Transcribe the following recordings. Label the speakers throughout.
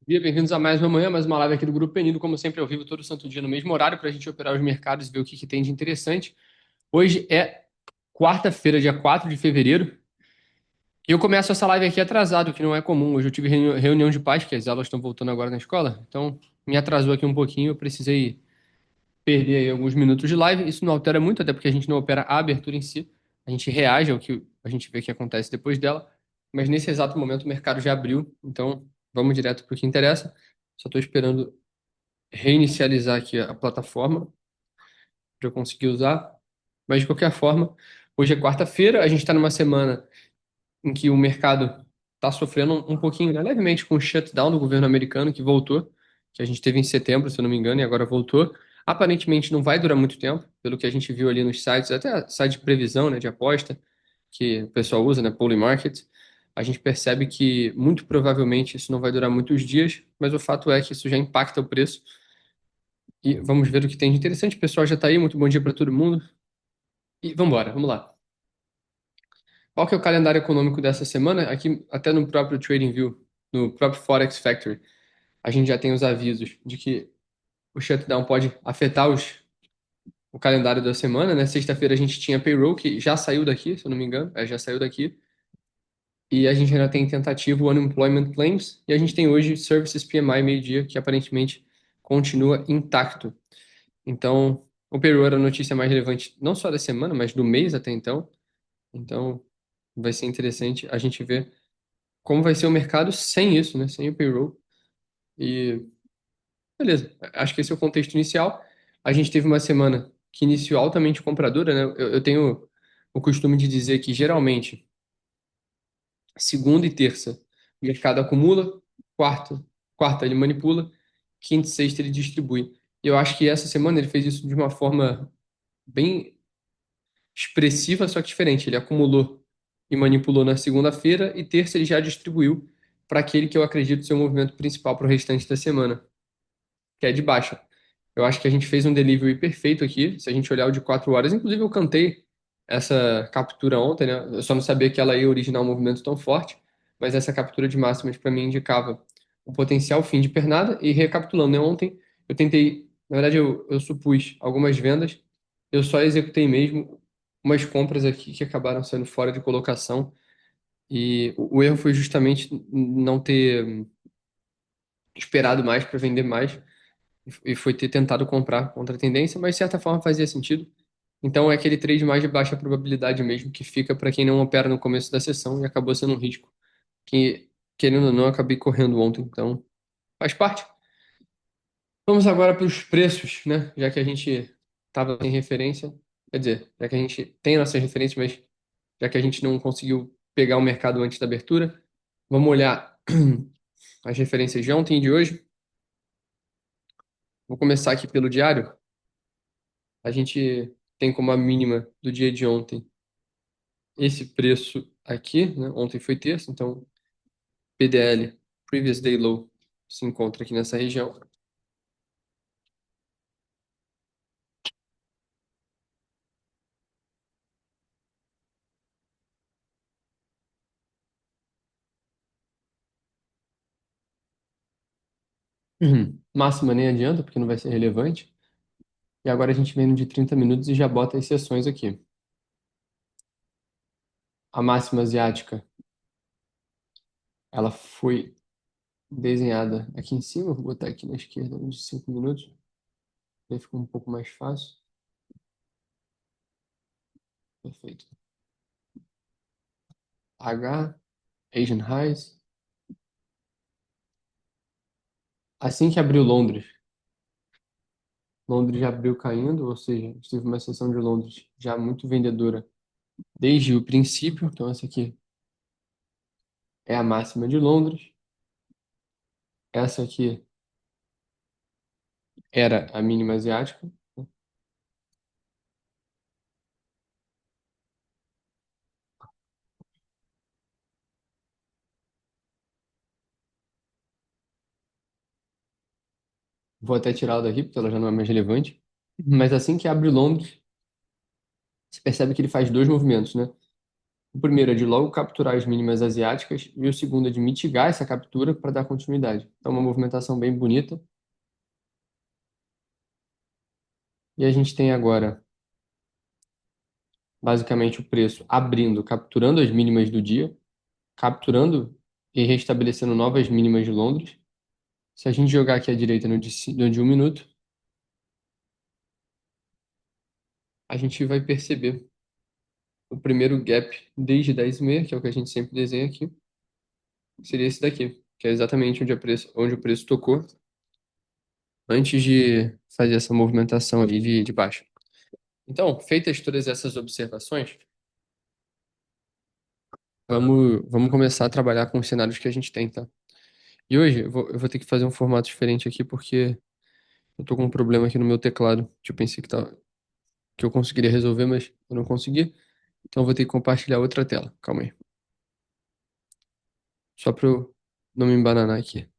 Speaker 1: Dia, bem-vindos a mais uma manhã, mais uma live aqui do Grupo Penido, como sempre ao vivo todo santo dia no mesmo horário para a gente operar os mercados e ver o que tem de interessante. Hoje é quarta-feira, dia 4 de fevereiro, e eu começo essa live aqui atrasado, o que não é comum. Hoje eu tive reunião de pais, que as aulas estão voltando agora na escola, então me atrasou aqui um pouquinho, eu precisei perder aí alguns minutos de live. Isso não altera muito, até porque a gente não opera a abertura em si, a gente reage ao que a gente vê que acontece depois dela, mas nesse exato momento o mercado já abriu, então vamos direto para o que interessa. Só estou esperando reinicializar aqui a plataforma para eu conseguir usar. Mas de qualquer forma, hoje é quarta-feira, a gente está numa semana em que o mercado está sofrendo um pouquinho, né, levemente com o shutdown do governo americano que voltou, que a gente teve em setembro, se eu não me engano, e agora voltou. Aparentemente não vai durar muito tempo, pelo que a gente viu ali nos sites, até site de previsão, né, de aposta, que o pessoal usa, né, Polymarket. A gente percebe que muito provavelmente isso não vai durar muitos dias, mas o fato é que isso já impacta o preço. E vamos ver o que tem de interessante. O pessoal já está aí. Muito bom dia para todo mundo. E vamos embora, vamos lá. Qual que é o calendário econômico dessa semana? Aqui, até no próprio TradingView, no próprio Forex Factory, a gente já tem os avisos de que o shutdown pode afetar o calendário da semana, né? Sexta-feira a gente tinha payroll, que já saiu daqui, se eu não me engano. Já saiu daqui. E a gente ainda tem tentativo Unemployment Claims. E a gente tem hoje Services PMI meio-dia, que aparentemente continua intacto. Então, o payroll era a notícia mais relevante, não só da semana, mas do mês até então. Então, vai ser interessante a gente ver como vai ser o mercado sem isso, né? Sem o payroll. E, beleza, acho que esse é o contexto inicial. A gente teve uma semana que iniciou altamente compradora, né? Eu tenho o costume de dizer que, geralmente, segunda e terça, o mercado acumula, quarta ele manipula, quinta e sexta ele distribui. E eu acho que essa semana ele fez isso de uma forma bem expressiva, só que diferente. Ele acumulou e manipulou na segunda-feira e terça ele já distribuiu para aquele que eu acredito ser o movimento principal para o restante da semana, que é de baixa. Eu acho que a gente fez um delivery perfeito aqui, se a gente olhar o de 4 horas. Inclusive, eu cantei essa captura ontem, né? Eu só não sabia que ela ia originar um movimento tão forte, mas essa captura de máximas para mim indicava um potencial fim de pernada. E recapitulando, né? Ontem eu tentei, na verdade, eu supus algumas vendas, eu só executei mesmo umas compras aqui que acabaram sendo fora de colocação. E o erro foi justamente não ter esperado mais para vender mais e foi ter tentado comprar contra a tendência, mas de certa forma fazia sentido. Então é aquele trade mais de baixa probabilidade mesmo, que fica para quem não opera no começo da sessão e acabou sendo um risco que, querendo ou não, eu acabei correndo ontem. Então faz parte. Vamos agora para os preços, né? Já que a gente estava sem referência, quer dizer, já que a gente tem nossas referências, mas já que a gente não conseguiu pegar o mercado antes da abertura, vamos olhar as referências de ontem e de hoje. Vou começar aqui pelo diário. A gente tem como a mínima do dia de ontem esse preço aqui, né? Ontem foi terça, então PDL, Previous Day Low, se encontra aqui nessa região. Máxima nem adianta, porque não vai ser relevante. E agora a gente vem no de 30 minutos e já bota as sessões aqui. A máxima asiática, ela foi desenhada aqui em cima, vou botar aqui na esquerda, de 5 minutos, aí fica um pouco mais fácil. Perfeito. H, Asian Highs. Assim que abriu Londres, Londres já abriu caindo, ou seja, a gente teve uma sessão de Londres já muito vendedora desde o princípio. Então, essa aqui é a máxima de Londres. Essa aqui era a mínima asiática. Vou até tirá-la daqui, porque ela já não é mais relevante. Mas assim que abre Londres, você percebe que ele faz dois movimentos, né? O primeiro é de logo capturar as mínimas asiáticas e o segundo é de mitigar essa captura para dar continuidade. Então, uma movimentação bem bonita. E a gente tem agora, basicamente, o preço abrindo, capturando as mínimas do dia, capturando e restabelecendo novas mínimas de Londres. Se a gente jogar aqui à direita no de 1 minuto, a gente vai perceber o primeiro gap desde 10,6, que é o que a gente sempre desenha aqui, seria esse daqui, que é exatamente onde o preço tocou antes de fazer essa movimentação ali de baixa. Então, feitas todas essas observações, vamos começar a trabalhar com os cenários que a gente tem, tá? E hoje eu vou ter que fazer um formato diferente aqui porque eu tô com um problema aqui no meu teclado, que eu pensei que eu conseguiria resolver, mas eu não consegui. Então eu vou ter que compartilhar outra tela. Calma aí. Só para eu não me embananar aqui.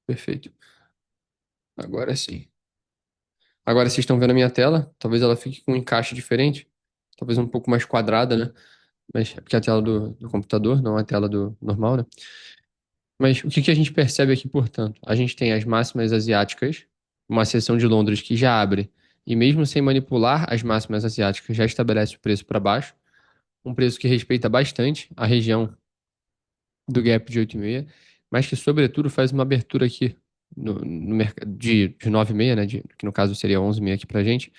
Speaker 1: Perfeito. Agora sim. Agora vocês estão vendo a minha tela. Talvez ela fique com um encaixe diferente. Talvez um pouco mais quadrada, né? Mas é porque é a tela do computador, não a tela do normal, né? Mas o que que a gente percebe aqui, portanto? A gente tem as máximas asiáticas, uma seção de Londres que já abre, e mesmo sem manipular as máximas asiáticas, já estabelece o preço para baixo, um preço que respeita bastante a região do gap de 8,6, mas que, sobretudo, faz uma abertura aqui no mercado de 9,6, né? Que no caso seria 11,6 aqui pra gente,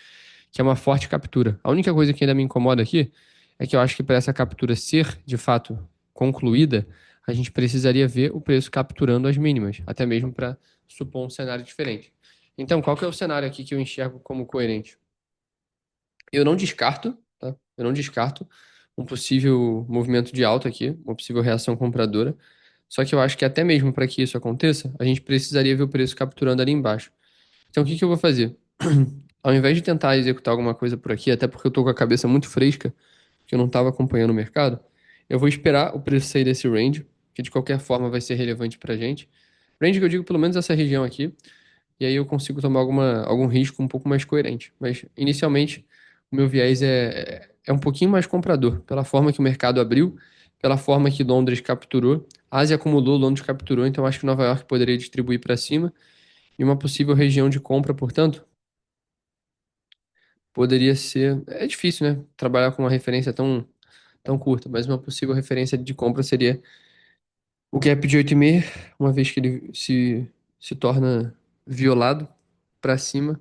Speaker 1: que é uma forte captura. A única coisa que ainda me incomoda aqui é que eu acho que para essa captura ser, de fato, concluída, a gente precisaria ver o preço capturando as mínimas, até mesmo para supor um cenário diferente. Então, qual que é o cenário aqui que eu enxergo como coerente? Eu não descarto, tá? Eu não descarto um possível movimento de alta aqui, uma possível reação compradora. Só que eu acho que até mesmo para que isso aconteça, a gente precisaria ver o preço capturando ali embaixo. Então, o que que eu vou fazer? Ao invés de tentar executar alguma coisa por aqui, até porque eu tô com a cabeça muito fresca, que eu não estava acompanhando o mercado, eu vou esperar o preço sair desse range, que de qualquer forma vai ser relevante pra gente. Range que eu digo pelo menos essa região aqui, e aí eu consigo tomar algum risco um pouco mais coerente. Mas, inicialmente, o meu viés é um pouquinho mais comprador, pela forma que o mercado abriu, pela forma que Londres capturou, a Ásia acumulou, Londres capturou, então acho que Nova York poderia distribuir para cima, e uma possível região de compra, portanto, poderia ser. É difícil, né? Trabalhar com uma referência tão curta, mas uma possível referência de compra seria o gap de 8,5, uma vez que ele se torna violado para cima.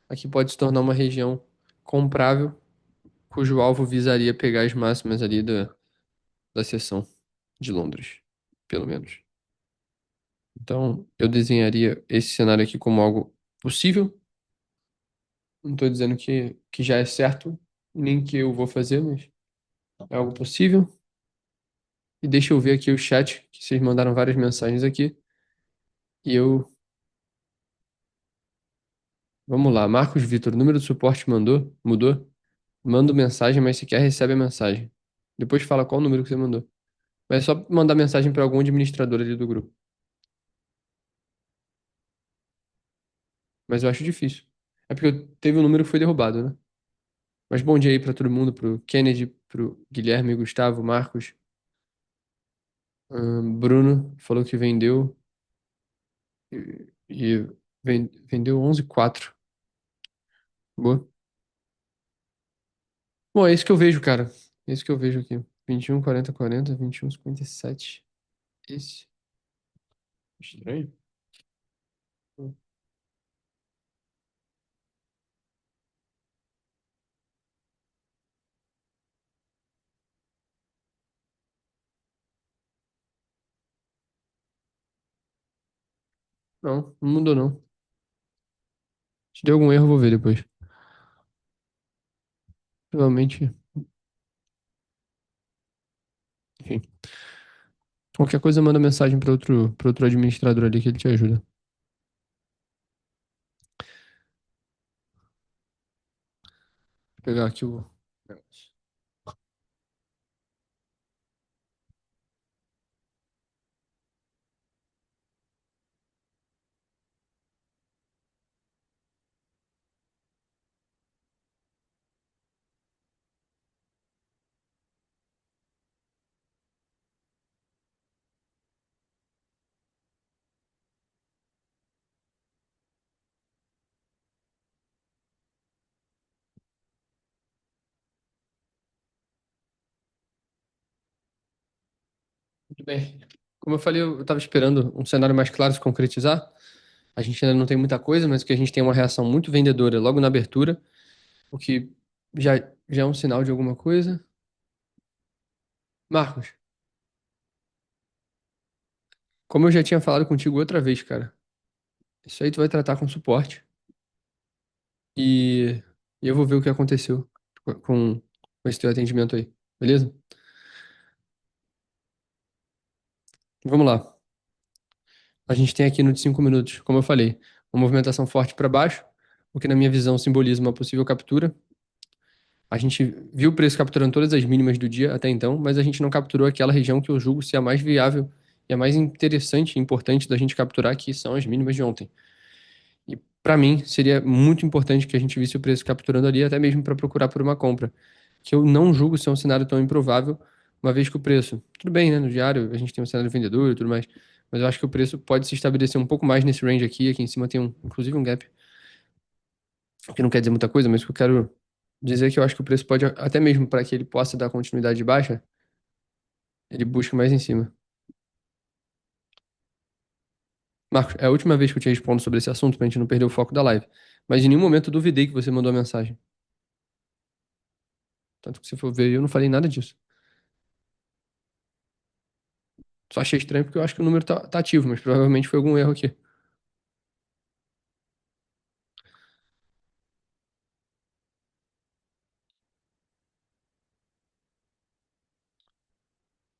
Speaker 1: Aqui pode se tornar uma região comprável, cujo alvo visaria pegar as máximas ali da seção de Londres, pelo menos. Então, eu desenharia esse cenário aqui como algo possível. Não estou dizendo que já é certo, nem que eu vou fazer, mas é algo possível. E deixa eu ver aqui o chat, que vocês mandaram várias mensagens aqui. E eu. Vamos lá. Marcos Vitor, o número do suporte mudou? Manda mensagem, mas sequer recebe a mensagem. Depois fala qual o número que você mandou. Mas é só mandar mensagem para algum administrador ali do grupo. Mas eu acho difícil. É porque teve um número que foi derrubado, né? Mas bom dia aí para todo mundo, pro Kennedy, pro Guilherme, Gustavo, Marcos. Bruno falou que vendeu e vendeu 11,4. Boa. Bom, é isso que eu vejo, cara. É isso que eu vejo aqui. 21, 40, 40, 21, 57. Esse. Estranho. Não, não mudou não. Se deu algum erro, eu vou ver depois. Provavelmente, enfim. Qualquer coisa, manda mensagem para outro administrador ali que ele te ajuda. Vou pegar aqui o negócio. Bem, como eu falei, eu estava esperando um cenário mais claro se concretizar. A gente ainda não tem muita coisa, mas que a gente tem uma reação muito vendedora logo na abertura, o que já, já é um sinal de alguma coisa. Marcos, como eu já tinha falado contigo outra vez, cara, isso aí tu vai tratar com suporte e, e eu vou ver o que aconteceu com esse teu atendimento aí, beleza? Vamos lá. A gente tem aqui no de 5 minutos, como eu falei, uma movimentação forte para baixo, o que na minha visão simboliza uma possível captura. A gente viu o preço capturando todas as mínimas do dia até então, mas a gente não capturou aquela região que eu julgo ser a mais viável e a mais interessante e importante da gente capturar, que são as mínimas de ontem. E para mim, seria muito importante que a gente visse o preço capturando ali, até mesmo para procurar por uma compra, que eu não julgo ser um cenário tão improvável, uma vez que o preço, tudo bem, né? No diário a gente tem um cenário vendedor e tudo mais, mas eu acho que o preço pode se estabelecer um pouco mais nesse range aqui. Aqui em cima tem inclusive um gap, o que não quer dizer muita coisa, mas o que eu quero dizer é que eu acho que o preço pode, até mesmo para que ele possa dar continuidade de baixa, ele busca mais em cima. Marcos, é a última vez que eu te respondo sobre esse assunto, pra gente não perder o foco da live. Mas em nenhum momento eu duvidei que você mandou a mensagem. Tanto que se for ver, eu não falei nada disso. Só achei estranho porque eu acho que o número tá ativo, mas provavelmente foi algum erro aqui.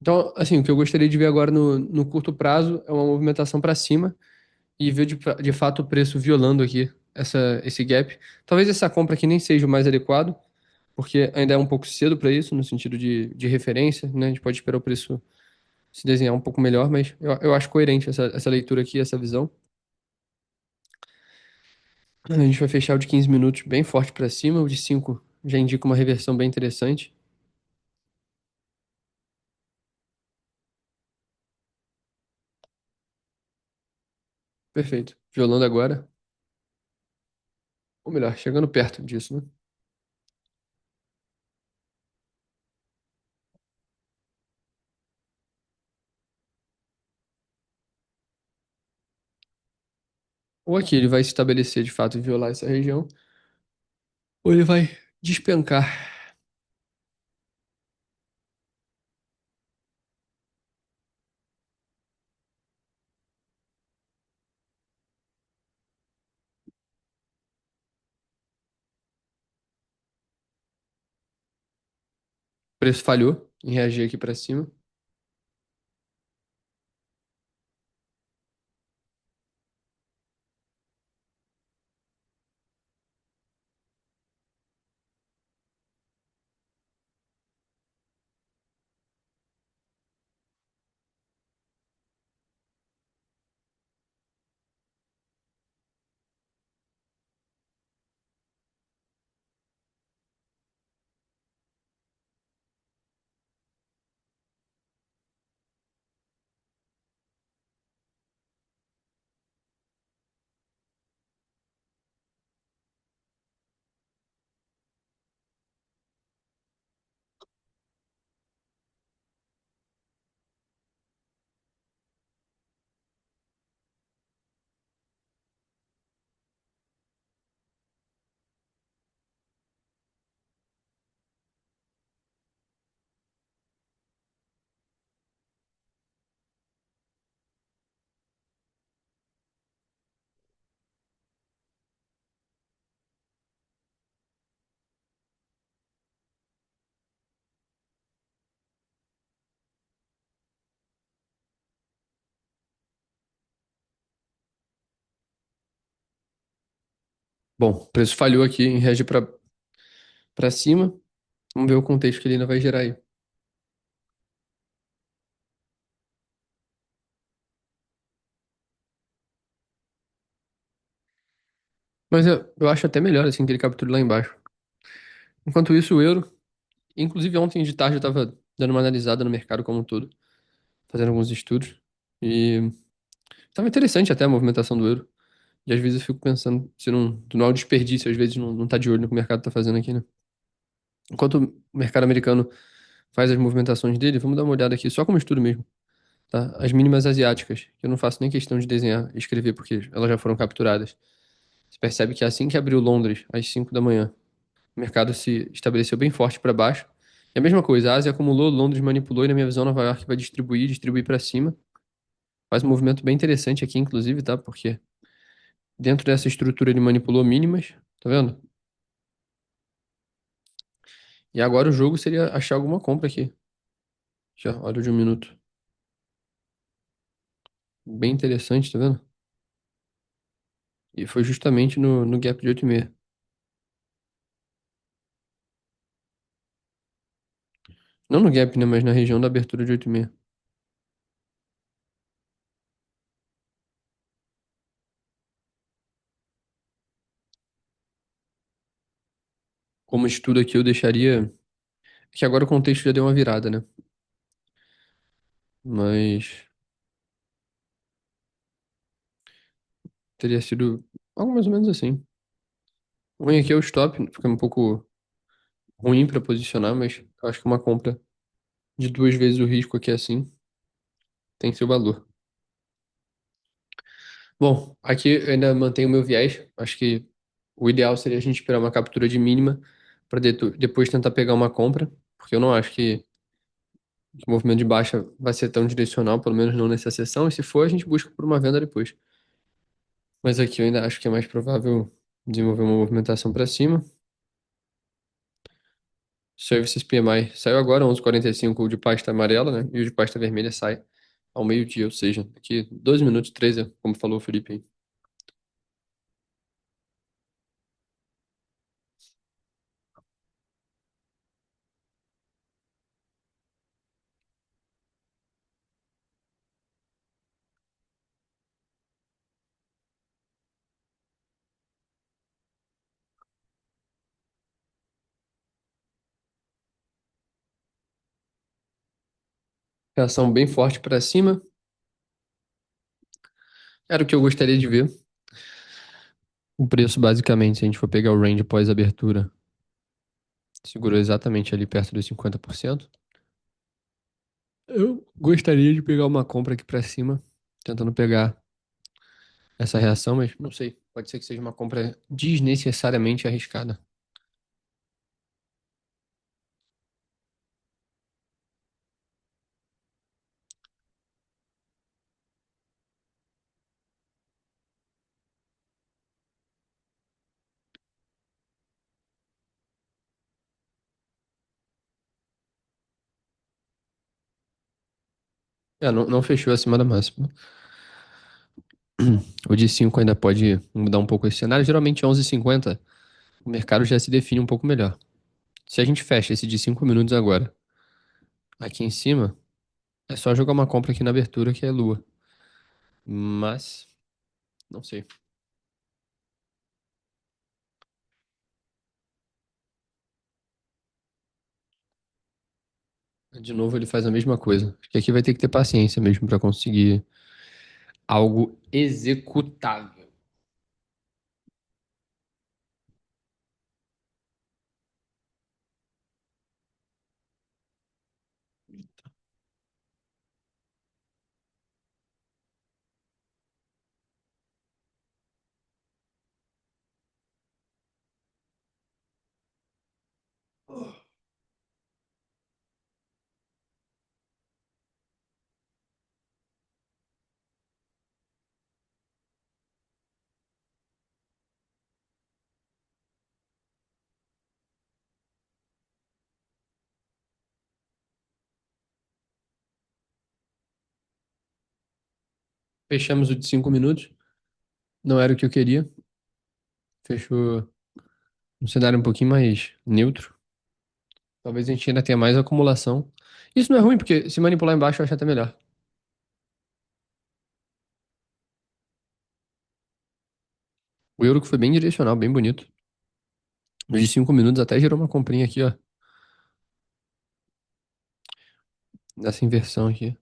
Speaker 1: Então, assim, o que eu gostaria de ver agora no curto prazo é uma movimentação para cima e ver de fato o preço violando aqui esse gap. Talvez essa compra aqui nem seja o mais adequado, porque ainda é um pouco cedo para isso, no sentido de referência, né? A gente pode esperar o preço se desenhar um pouco melhor, mas eu acho coerente essa leitura aqui, essa visão. A gente vai fechar o de 15 minutos bem forte para cima, o de 5 já indica uma reversão bem interessante. Perfeito. Violando agora, ou melhor, chegando perto disso, né? Ou aqui ele vai se estabelecer de fato e violar essa região, ou ele vai despencar. O preço falhou em reagir aqui para cima. Bom, o preço falhou aqui em reagir para cima. Vamos ver o contexto que ele ainda vai gerar aí. Mas eu acho até melhor assim que ele capture lá embaixo. Enquanto isso, o euro, inclusive ontem de tarde eu estava dando uma analisada no mercado como um todo, fazendo alguns estudos. E estava interessante até a movimentação do euro. E às vezes eu fico pensando se não é um desperdício, às vezes não tá de olho no que o mercado tá fazendo aqui, né? Enquanto o mercado americano faz as movimentações dele, vamos dar uma olhada aqui, só como estudo mesmo. tá? As mínimas asiáticas, que eu não faço nem questão de desenhar e escrever, porque elas já foram capturadas. Você percebe que assim que abriu Londres, às 5 da manhã, o mercado se estabeleceu bem forte para baixo. E a mesma coisa, a Ásia acumulou, Londres manipulou e, na minha visão, Nova York vai distribuir para cima. Faz um movimento bem interessante aqui, inclusive, tá? Porque dentro dessa estrutura ele manipulou mínimas, tá vendo? E agora o jogo seria achar alguma compra aqui. Já, olha o de um minuto. Bem interessante, tá vendo? E foi justamente no gap de 8,5. Não no gap, né? Mas na região da abertura de 8,5. Como estudo aqui, eu deixaria. Que agora o contexto já deu uma virada, né? Mas teria sido algo mais ou menos assim. O ruim aqui é o stop, fica um pouco ruim para posicionar, mas eu acho que uma compra de 2 vezes o risco aqui assim tem seu valor. Bom, aqui eu ainda mantenho o meu viés. Acho que o ideal seria a gente esperar uma captura de mínima para depois tentar pegar uma compra, porque eu não acho que o movimento de baixa vai ser tão direcional, pelo menos não nessa sessão, e se for, a gente busca por uma venda depois. Mas aqui eu ainda acho que é mais provável desenvolver uma movimentação para cima. Services PMI saiu agora, 11:45, o de pasta amarela, né? E o de pasta vermelha sai ao meio-dia, ou seja, daqui 12 minutos, 13, como falou o Felipe aí. Reação bem forte para cima. Era o que eu gostaria de ver. O preço, basicamente, se a gente for pegar o range pós-abertura, segurou exatamente ali perto dos 50%. Eu gostaria de pegar uma compra aqui para cima, tentando pegar essa reação, mas não sei. Pode ser que seja uma compra desnecessariamente arriscada. É, não fechou acima da máxima. O de 5 ainda pode mudar um pouco esse cenário. Geralmente 11:50 o mercado já se define um pouco melhor. Se a gente fecha esse de 5 minutos agora, aqui em cima, é só jogar uma compra aqui na abertura que é lua. Mas, não sei. De novo ele faz a mesma coisa. Acho que aqui vai ter que ter paciência mesmo para conseguir algo executável. Fechamos o de 5 minutos. Não era o que eu queria. Fechou um cenário um pouquinho mais neutro. Talvez a gente ainda tenha mais acumulação. Isso não é ruim, porque se manipular embaixo eu acho até melhor. O euro que foi bem direcional, bem bonito. Nos de 5 minutos até gerou uma comprinha aqui, ó. Nessa inversão aqui.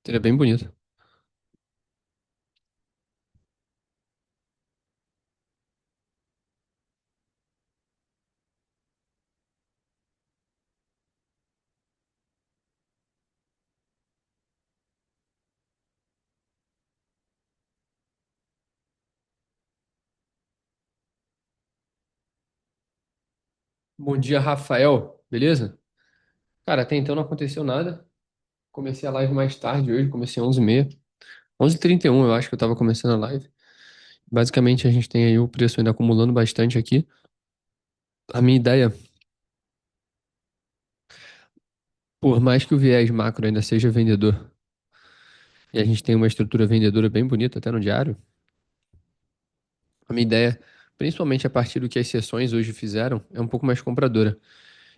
Speaker 1: Seria bem bonito. Bom dia, Rafael. Beleza? Cara, até então não aconteceu nada. Comecei a live mais tarde hoje, comecei às 11h30. 11h31 eu acho que eu tava começando a live. Basicamente, a gente tem aí o preço ainda acumulando bastante aqui. A minha ideia, por mais que o viés macro ainda seja vendedor, e a gente tem uma estrutura vendedora bem bonita até no diário, a minha ideia, principalmente a partir do que as sessões hoje fizeram, é um pouco mais compradora.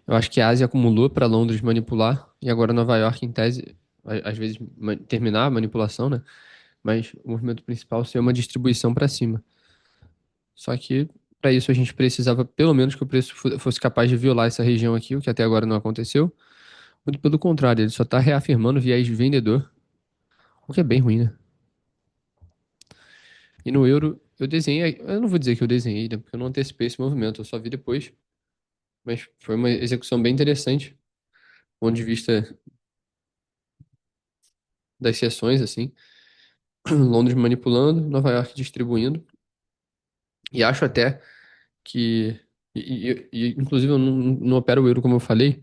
Speaker 1: Eu acho que a Ásia acumulou para Londres manipular, e agora Nova York, em tese, às vezes terminar a manipulação, né? Mas o movimento principal ser uma distribuição para cima. Só que para isso a gente precisava pelo menos que o preço fosse capaz de violar essa região aqui, o que até agora não aconteceu. Muito pelo contrário, ele só está reafirmando o viés vendedor, o que é bem ruim, né? E no euro, eu desenhei, eu não vou dizer que eu desenhei, né, porque eu não antecipei esse movimento, eu só vi depois. Mas foi uma execução bem interessante, do ponto de vista das sessões, assim. Londres manipulando, Nova York distribuindo. E acho até que. Inclusive, eu não opero o euro, como eu falei,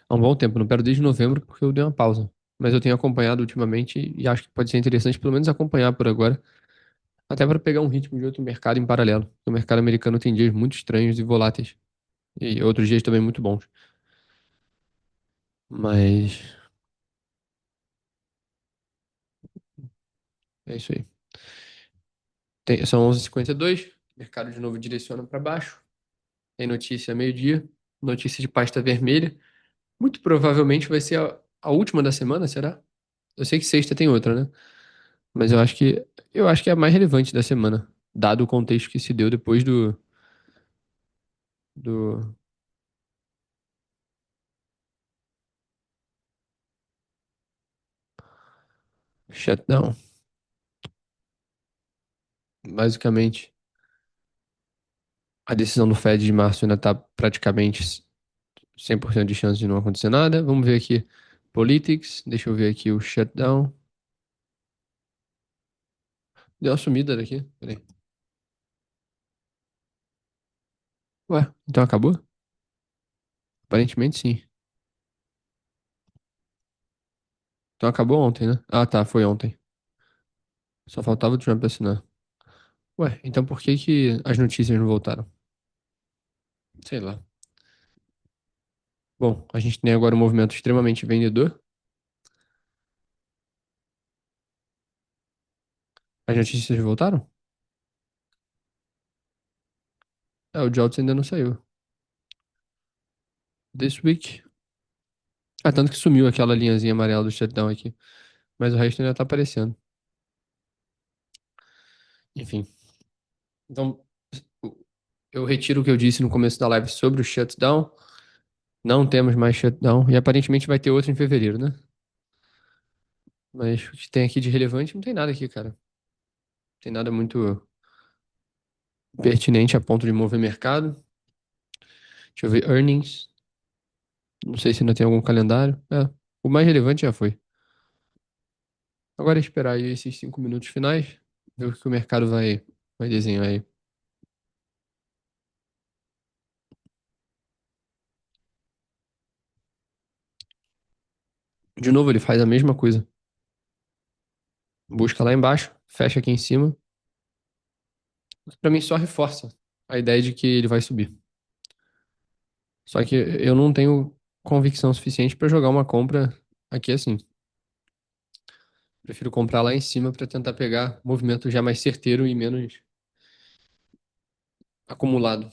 Speaker 1: há um bom tempo. Não opero desde novembro, porque eu dei uma pausa. Mas eu tenho acompanhado ultimamente e acho que pode ser interessante, pelo menos, acompanhar por agora. Até para pegar um ritmo de outro mercado em paralelo. O mercado americano tem dias muito estranhos e voláteis. E outros dias também muito bons. Mas é isso aí. São 11h52. Mercado de novo direciona para baixo. Tem notícia meio-dia. Notícia de pasta vermelha. Muito provavelmente vai ser a última da semana, será? Eu sei que sexta tem outra, né? Mas eu acho que é a mais relevante da semana, dado o contexto que se deu depois do shutdown. Basicamente, a decisão do Fed de março ainda está praticamente 100% de chance de não acontecer nada. Vamos ver aqui. Politics, deixa eu ver aqui o shutdown. Deu uma sumida daqui. Peraí. Ué, então acabou? Aparentemente sim. Então acabou ontem, né? Ah, tá, foi ontem. Só faltava o Trump assinar. Ué, então por que que as notícias não voltaram? Sei lá. Bom, a gente tem agora um movimento extremamente vendedor. As notícias voltaram? É, o Jobs ainda não saiu. This week. Ah, tanto que sumiu aquela linhazinha amarela do shutdown aqui. Mas o resto ainda tá aparecendo. Enfim. Então, eu retiro o que eu disse no começo da live sobre o shutdown. Não temos mais shutdown. E aparentemente vai ter outro em fevereiro, né? Mas o que tem aqui de relevante não tem nada aqui, cara. Não tem nada muito pertinente a ponto de mover mercado. Deixa eu ver. Earnings. Não sei se ainda tem algum calendário. É, o mais relevante já foi. Agora é esperar aí esses 5 minutos finais. Ver o que o mercado vai desenhar aí. De novo, ele faz a mesma coisa. Busca lá embaixo, fecha aqui em cima. Pra mim só reforça a ideia de que ele vai subir. Só que eu não tenho convicção suficiente pra jogar uma compra aqui assim. Prefiro comprar lá em cima pra tentar pegar movimento já mais certeiro e menos acumulado.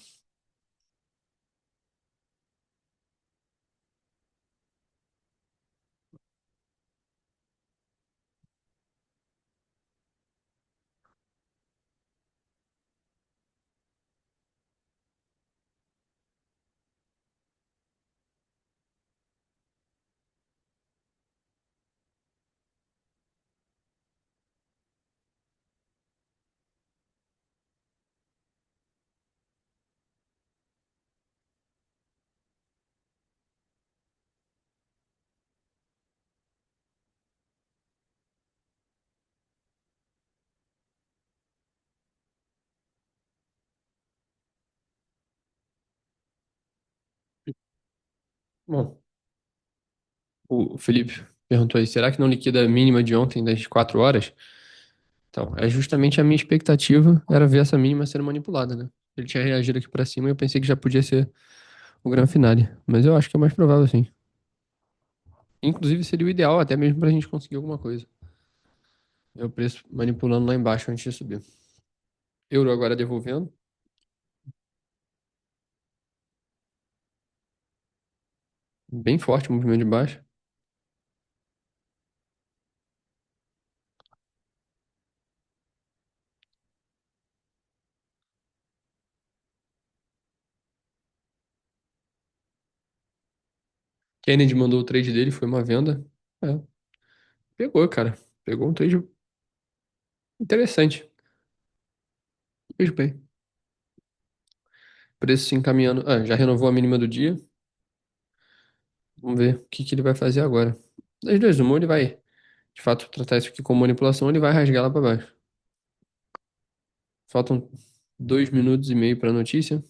Speaker 1: Bom, o Felipe perguntou aí, será que não liquida a mínima de ontem das 4 horas? Então, é justamente a minha expectativa era ver essa mínima sendo manipulada, né? Ele tinha reagido aqui pra cima e eu pensei que já podia ser o grande finale. Mas eu acho que é mais provável, sim. Inclusive, seria o ideal até mesmo pra gente conseguir alguma coisa. É o preço manipulando lá embaixo antes de subir. Euro agora devolvendo. Bem forte o movimento de baixo. Kennedy mandou o trade dele, foi uma venda. É, pegou, cara. Pegou um trade interessante. Vejo bem. Preço se encaminhando. Ah, já renovou a mínima do dia. Vamos ver o que que ele vai fazer agora. Das duas, uma, ou ele vai, de fato, tratar isso aqui como manipulação, ou ele vai rasgar lá pra baixo. Faltam 2 minutos e meio para a notícia.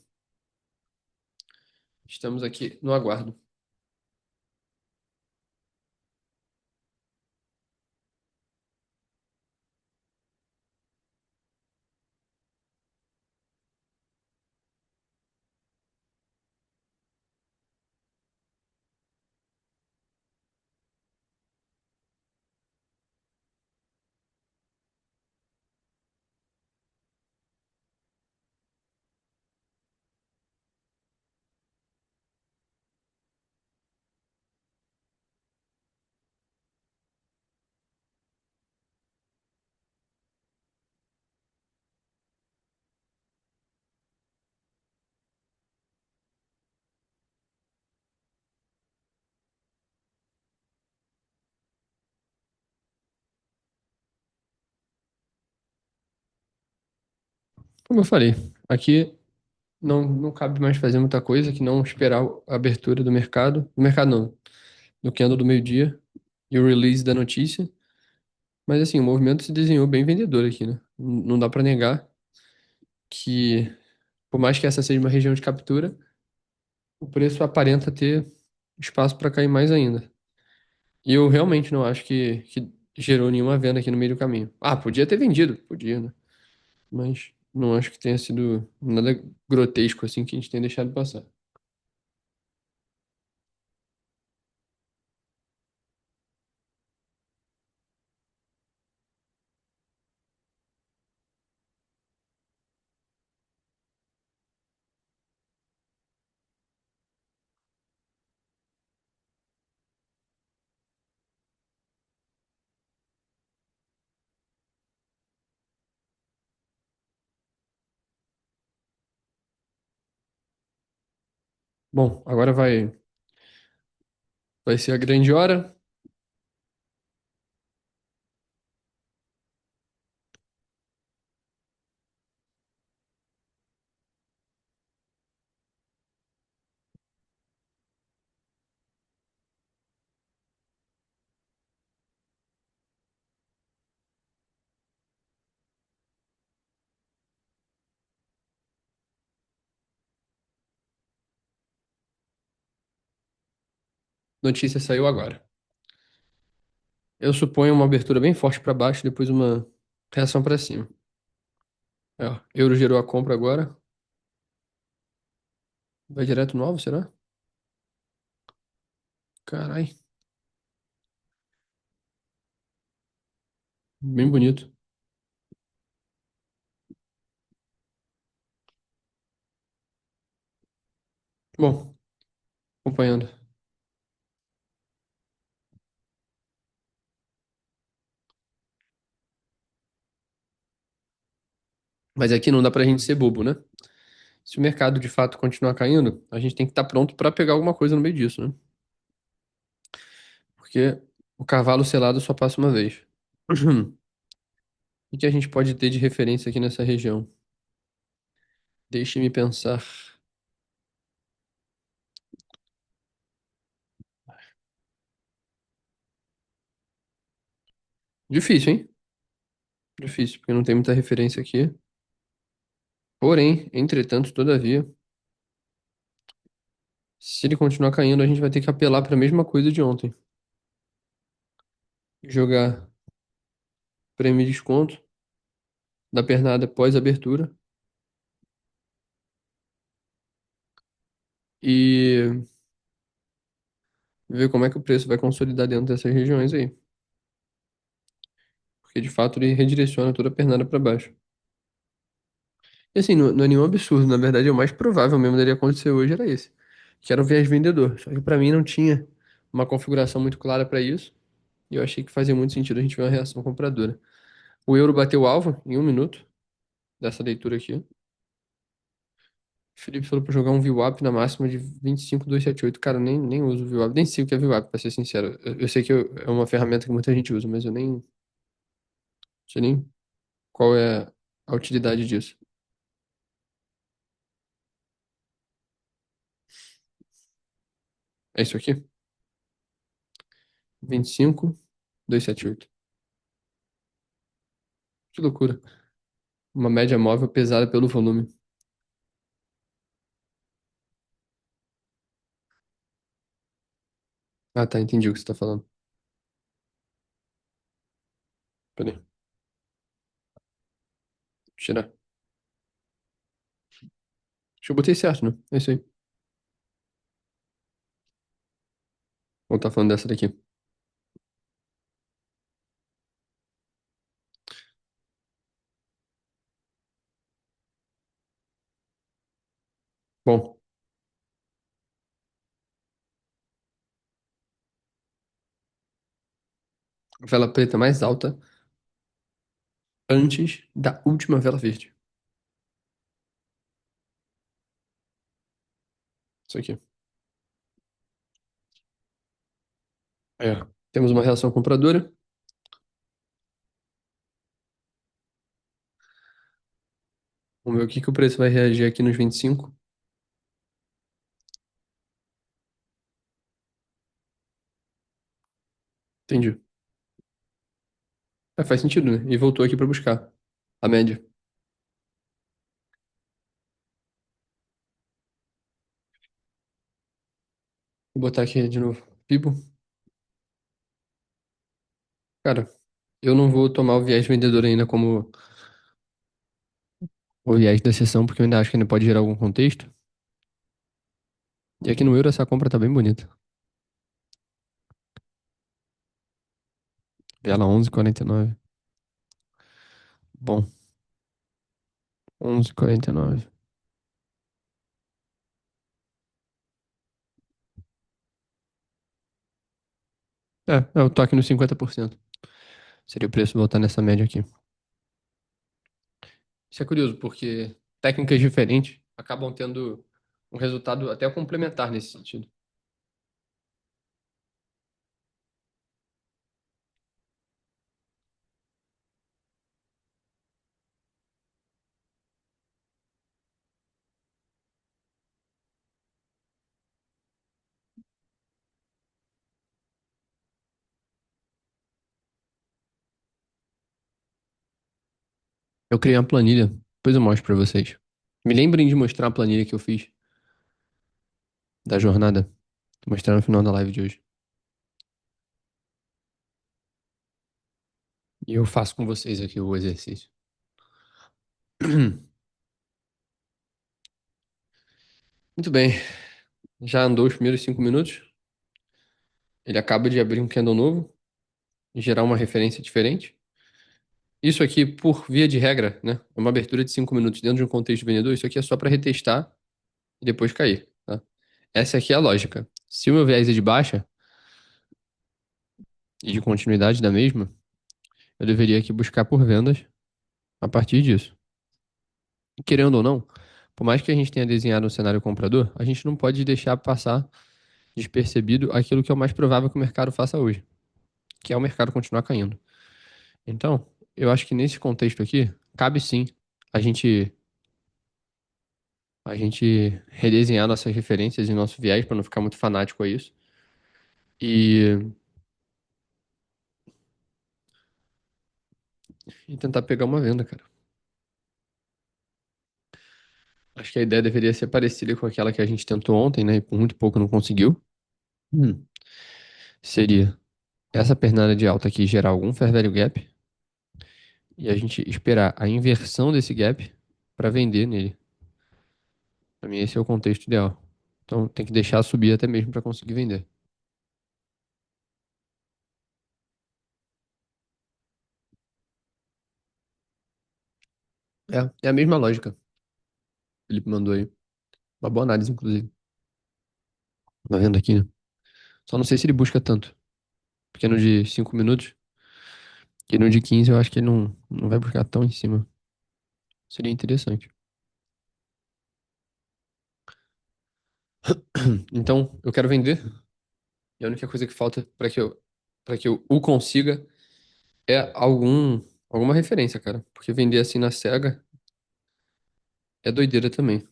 Speaker 1: Estamos aqui no aguardo. Como eu falei, aqui não cabe mais fazer muita coisa que não esperar a abertura do mercado. Do mercado não, do candle do meio-dia e o release da notícia. Mas assim, o movimento se desenhou bem vendedor aqui, né? Não dá para negar que, por mais que essa seja uma região de captura, o preço aparenta ter espaço para cair mais ainda. E eu realmente não acho que gerou nenhuma venda aqui no meio do caminho. Ah, podia ter vendido, podia, né? Mas não acho que tenha sido nada grotesco assim que a gente tenha deixado passar. Bom, agora vai ser a grande hora. Notícia saiu agora. Eu suponho uma abertura bem forte para baixo, depois uma reação para cima. É, ó, euro gerou a compra agora. Vai direto no alvo, será? Carai, bem bonito. Bom, acompanhando. Mas aqui não dá pra gente ser bobo, né? Se o mercado de fato continuar caindo, a gente tem que estar pronto para pegar alguma coisa no meio disso, né? Porque o cavalo selado só passa uma vez. O que a gente pode ter de referência aqui nessa região? Deixe-me pensar. Difícil, hein? Difícil, porque não tem muita referência aqui. Porém, entretanto, todavia, Se ele continuar caindo, a gente vai ter que apelar para a mesma coisa de ontem. Jogar prêmio de desconto da pernada pós abertura e ver como é que o preço vai consolidar dentro dessas regiões aí. Porque de fato ele redireciona toda a pernada para baixo. E assim, não é nenhum absurdo, na verdade, o mais provável mesmo dele acontecer hoje era esse, que era o viés vendedor. Só que para mim não tinha uma configuração muito clara para isso, e eu achei que fazia muito sentido a gente ver uma reação compradora. O euro bateu o alvo em 1 minuto dessa leitura aqui. O Felipe falou para jogar um VWAP na máxima de 25,278. Cara, eu nem uso o VWAP, nem sei o que é VWAP, para ser sincero. Eu sei que é uma ferramenta que muita gente usa, mas eu nem sei nem qual é a utilidade disso. É isso aqui? 25,278. Que loucura. Uma média móvel pesada pelo volume. Ah, tá, entendi o que você tá falando. Peraí, tirar. Acho que eu botei certo, né? É isso aí. Vou tá falando dessa daqui. Bom, a vela preta mais alta antes da última vela verde. Isso aqui. Aí, ó. Temos uma reação compradora. Vamos ver o que que o preço vai reagir aqui nos 25. Entendi. É, faz sentido, né? E voltou aqui pra buscar a média. Vou botar aqui de novo. Pipo. Cara, eu não vou tomar o viés vendedor ainda como o viés da sessão, porque eu ainda acho que ainda pode gerar algum contexto. E aqui no euro essa compra tá bem bonita. Vela 11,49. Bom, 11,49. Eu tô aqui nos 50%. Seria o preço voltar nessa média aqui. Isso é curioso, porque técnicas diferentes acabam tendo um resultado até complementar nesse sentido. Eu criei uma planilha, depois eu mostro pra vocês. Me lembrem de mostrar a planilha que eu fiz da jornada. Vou mostrar no final da live de hoje. E eu faço com vocês aqui o exercício. Muito bem, já andou os primeiros 5 minutos. Ele acaba de abrir um candle novo e gerar uma referência diferente. Isso aqui, por via de regra, né? É uma abertura de 5 minutos dentro de um contexto vendedor. Isso aqui é só para retestar e depois cair, tá? Essa aqui é a lógica. Se o meu viés é de baixa e de continuidade da mesma, eu deveria aqui buscar por vendas a partir disso. E querendo ou não, por mais que a gente tenha desenhado um cenário comprador, a gente não pode deixar passar despercebido aquilo que é o mais provável que o mercado faça hoje, que é o mercado continuar caindo. Então, eu acho que nesse contexto aqui, cabe sim a gente a gente redesenhar nossas referências e nosso viés para não ficar muito fanático a isso e, e tentar pegar uma venda, cara. Acho que a ideia deveria ser parecida com aquela que a gente tentou ontem, né? E por muito pouco não conseguiu. Hum. Seria essa pernada de alta aqui gerar algum fair value gap e a gente esperar a inversão desse gap para vender nele. Para mim, esse é o contexto ideal. Então, tem que deixar subir até mesmo para conseguir vender. É a mesma lógica. O Felipe mandou aí. Uma boa análise, inclusive. Tá vendo aqui, né? Só não sei se ele busca tanto. Porque no de 5 minutos, e no de 15 eu acho que ele não vai buscar tão em cima. Seria interessante. Então, eu quero vender. E a única coisa que falta para que eu o consiga é alguma referência, cara. Porque vender assim na cega é doideira também.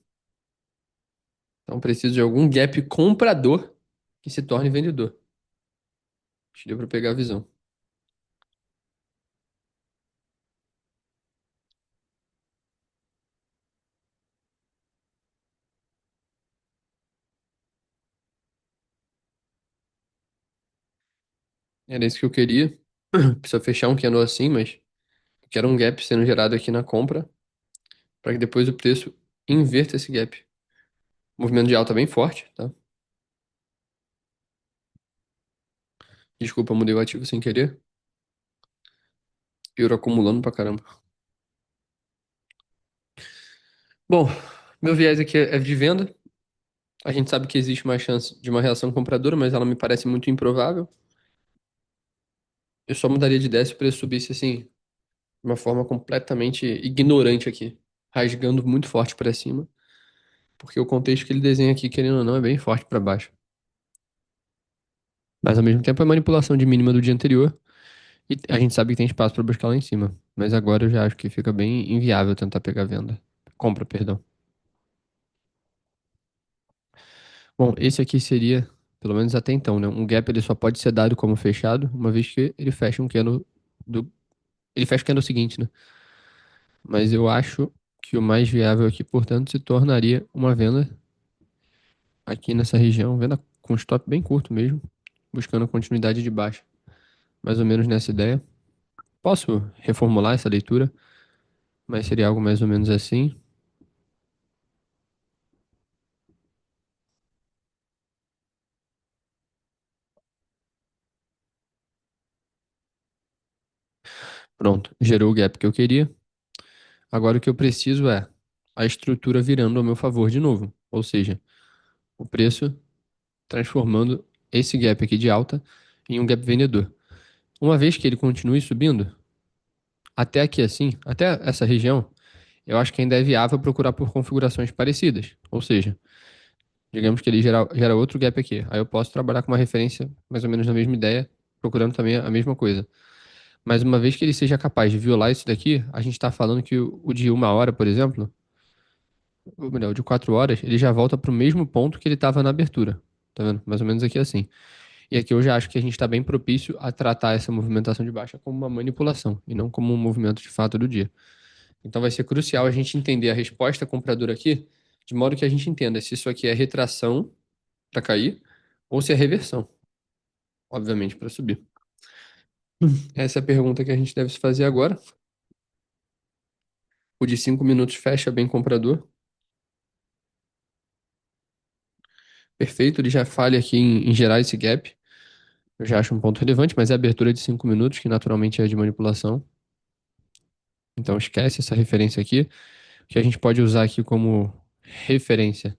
Speaker 1: Então, preciso de algum gap comprador que se torne vendedor. Acho que deu pra pegar a visão. Era isso que eu queria. Precisa fechar um candle assim, mas eu quero um gap sendo gerado aqui na compra para que depois o preço inverta esse gap. Movimento de alta bem forte, tá? Desculpa, mudei o ativo sem querer. Euro acumulando pra caramba. Bom, meu viés aqui é de venda. A gente sabe que existe uma chance de uma reação compradora, mas ela me parece muito improvável. Eu só mudaria de ideia se o preço subisse assim, de uma forma completamente ignorante aqui, rasgando muito forte pra cima, porque o contexto que ele desenha aqui, querendo ou não, é bem forte pra baixo. Mas ao mesmo tempo é manipulação de mínima do dia anterior e a gente sabe que tem espaço pra buscar lá em cima. Mas agora eu já acho que fica bem inviável tentar pegar venda. Compra, perdão. Bom, esse aqui seria, pelo menos até então, né? Um gap ele só pode ser dado como fechado, uma vez que ele fecha um candle do. Ele fecha o candle seguinte, né? Mas eu acho que o mais viável aqui, portanto, se tornaria uma venda aqui nessa região, venda com stop bem curto mesmo, buscando a continuidade de baixa. Mais ou menos nessa ideia. Posso reformular essa leitura, mas seria algo mais ou menos assim. Pronto, gerou o gap que eu queria. Agora o que eu preciso é a estrutura virando ao meu favor de novo. Ou seja, o preço transformando esse gap aqui de alta em um gap vendedor. Uma vez que ele continue subindo, até aqui assim, até essa região, eu acho que ainda é viável procurar por configurações parecidas. Ou seja, digamos que ele gera outro gap aqui. Aí eu posso trabalhar com uma referência mais ou menos na mesma ideia, procurando também a mesma coisa. Mas uma vez que ele seja capaz de violar isso daqui, a gente está falando que o de 1 hora, por exemplo, ou melhor, o de 4 horas, ele já volta para o mesmo ponto que ele estava na abertura. Tá vendo? Mais ou menos aqui assim. E aqui eu já acho que a gente está bem propício a tratar essa movimentação de baixa como uma manipulação e não como um movimento de fato do dia. Então vai ser crucial a gente entender a resposta compradora aqui, de modo que a gente entenda se isso aqui é retração para cair ou se é reversão, obviamente, para subir. Essa é a pergunta que a gente deve se fazer agora. O de 5 minutos fecha bem comprador. Perfeito, ele já falha aqui em gerar esse gap. Eu já acho um ponto relevante, mas é a abertura de 5 minutos, que naturalmente é de manipulação. Então esquece essa referência aqui. O que a gente pode usar aqui como referência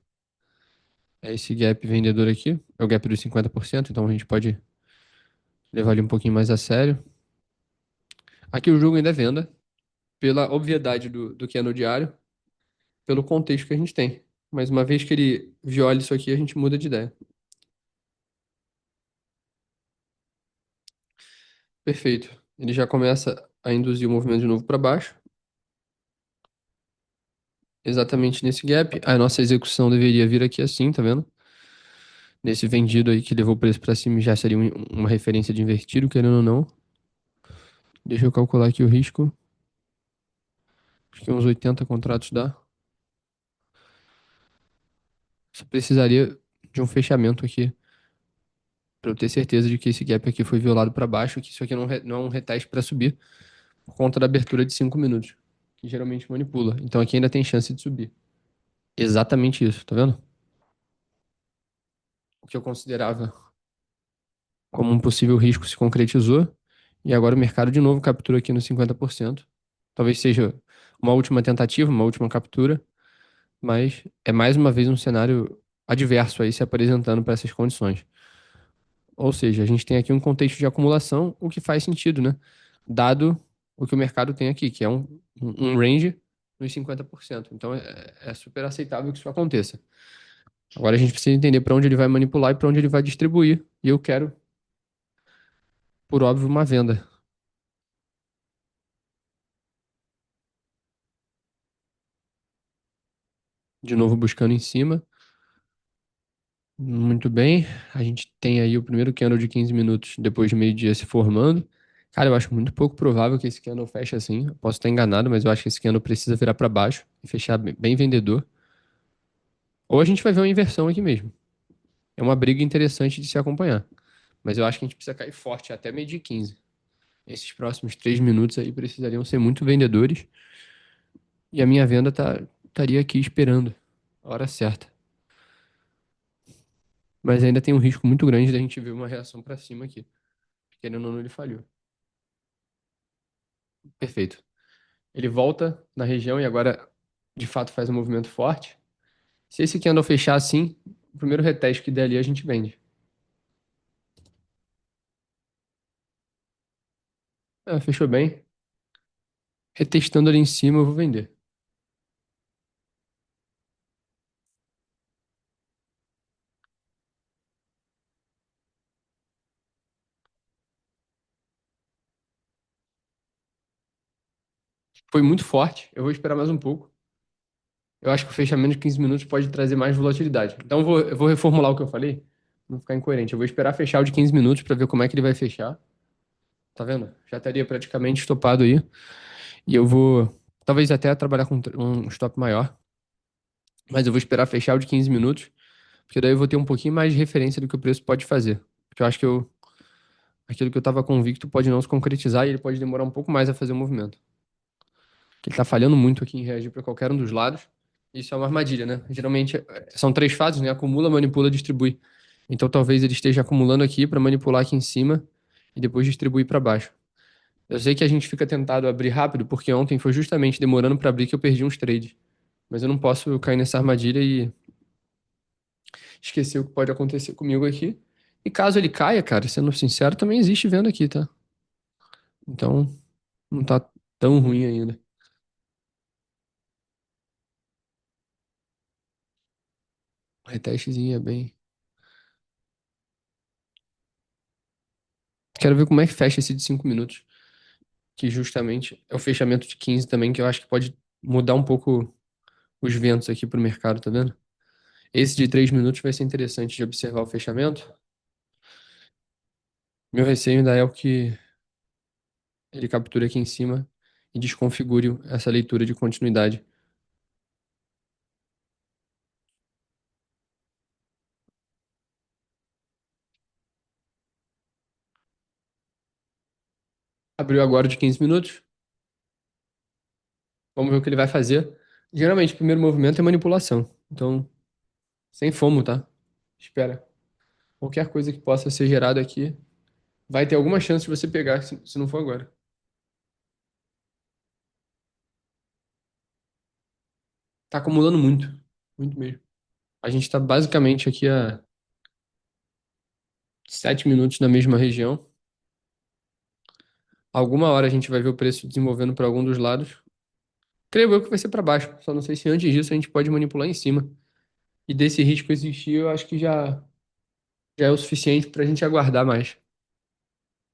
Speaker 1: é esse gap vendedor aqui. É o gap dos 50%, então a gente pode levar ele um pouquinho mais a sério. Aqui o jogo ainda é venda, pela obviedade do que é no diário, pelo contexto que a gente tem. Mas uma vez que ele viola isso aqui, a gente muda de ideia. Perfeito. Ele já começa a induzir o movimento de novo para baixo. Exatamente nesse gap. A nossa execução deveria vir aqui assim, tá vendo? Nesse vendido aí que levou o preço para cima já seria uma referência de invertido, querendo ou não. Deixa eu calcular aqui o risco. Acho que uns 80 contratos dá. Só precisaria de um fechamento aqui para eu ter certeza de que esse gap aqui foi violado para baixo, que isso aqui não é um reteste para subir por conta da abertura de 5 minutos, que geralmente manipula. Então aqui ainda tem chance de subir. Exatamente isso, tá vendo? O que eu considerava como um possível risco se concretizou, e agora o mercado de novo captura aqui no 50%. Talvez seja uma última tentativa, uma última captura, mas é mais uma vez um cenário adverso aí se apresentando para essas condições. Ou seja, a gente tem aqui um contexto de acumulação, o que faz sentido, né? Dado o que o mercado tem aqui, que é um range nos 50%. Então é super aceitável que isso aconteça. Agora a gente precisa entender para onde ele vai manipular e para onde ele vai distribuir. E eu quero, por óbvio, uma venda. De novo buscando em cima. Muito bem. A gente tem aí o primeiro candle de 15 minutos depois de meio-dia se formando. Cara, eu acho muito pouco provável que esse candle feche assim. Eu posso estar enganado, mas eu acho que esse candle precisa virar para baixo e fechar bem vendedor. Ou a gente vai ver uma inversão aqui mesmo. É uma briga interessante de se acompanhar. Mas eu acho que a gente precisa cair forte até meio-dia e 15. Esses próximos 3 minutos aí precisariam ser muito vendedores. E a minha venda estaria aqui esperando a hora certa. Mas ainda tem um risco muito grande da gente ver uma reação para cima aqui. Querendo ou não, ele falhou. Perfeito. Ele volta na região e agora de fato faz um movimento forte. Se esse candle fechar assim, o primeiro reteste que der ali a gente vende. Fechou bem. Retestando ali em cima, eu vou vender. Foi muito forte. Eu vou esperar mais um pouco. Eu acho que o fechamento de 15 minutos pode trazer mais volatilidade. Então eu vou reformular o que eu falei, pra não ficar incoerente. Eu vou esperar fechar o de 15 minutos para ver como é que ele vai fechar. Tá vendo? Já estaria praticamente estopado aí. E eu vou, talvez até trabalhar com um stop maior. Mas eu vou esperar fechar o de 15 minutos, porque daí eu vou ter um pouquinho mais de referência do que o preço pode fazer. Porque eu acho que aquilo que eu estava convicto pode não se concretizar e ele pode demorar um pouco mais a fazer o movimento. Que ele tá falhando muito aqui em reagir para qualquer um dos lados. Isso é uma armadilha, né? Geralmente são três fases, né? Acumula, manipula, distribui. Então talvez ele esteja acumulando aqui para manipular aqui em cima e depois distribuir para baixo. Eu sei que a gente fica tentado a abrir rápido, porque ontem foi justamente demorando para abrir que eu perdi uns trades. Mas eu não posso cair nessa armadilha e esquecer o que pode acontecer comigo aqui. E caso ele caia, cara, sendo sincero, também existe venda aqui, tá? Então, não tá tão ruim ainda. O retestezinho é bem. Quero ver como é que fecha esse de 5 minutos, que justamente é o fechamento de 15 também, que eu acho que pode mudar um pouco os ventos aqui pro mercado, tá vendo? Esse de 3 minutos vai ser interessante de observar o fechamento. Meu receio ainda é o que ele capture aqui em cima e desconfigure essa leitura de continuidade. Abriu agora o de 15 minutos. Vamos ver o que ele vai fazer. Geralmente, o primeiro movimento é manipulação. Então, sem fomo, tá? Espera. Qualquer coisa que possa ser gerada aqui vai ter alguma chance de você pegar, se não for agora. Tá acumulando muito. Muito mesmo. A gente tá basicamente aqui a 7 minutos na mesma região. Alguma hora a gente vai ver o preço desenvolvendo para algum dos lados. Creio eu que vai ser para baixo. Só não sei se antes disso a gente pode manipular em cima. E desse risco existir, eu acho que já é o suficiente para a gente aguardar mais.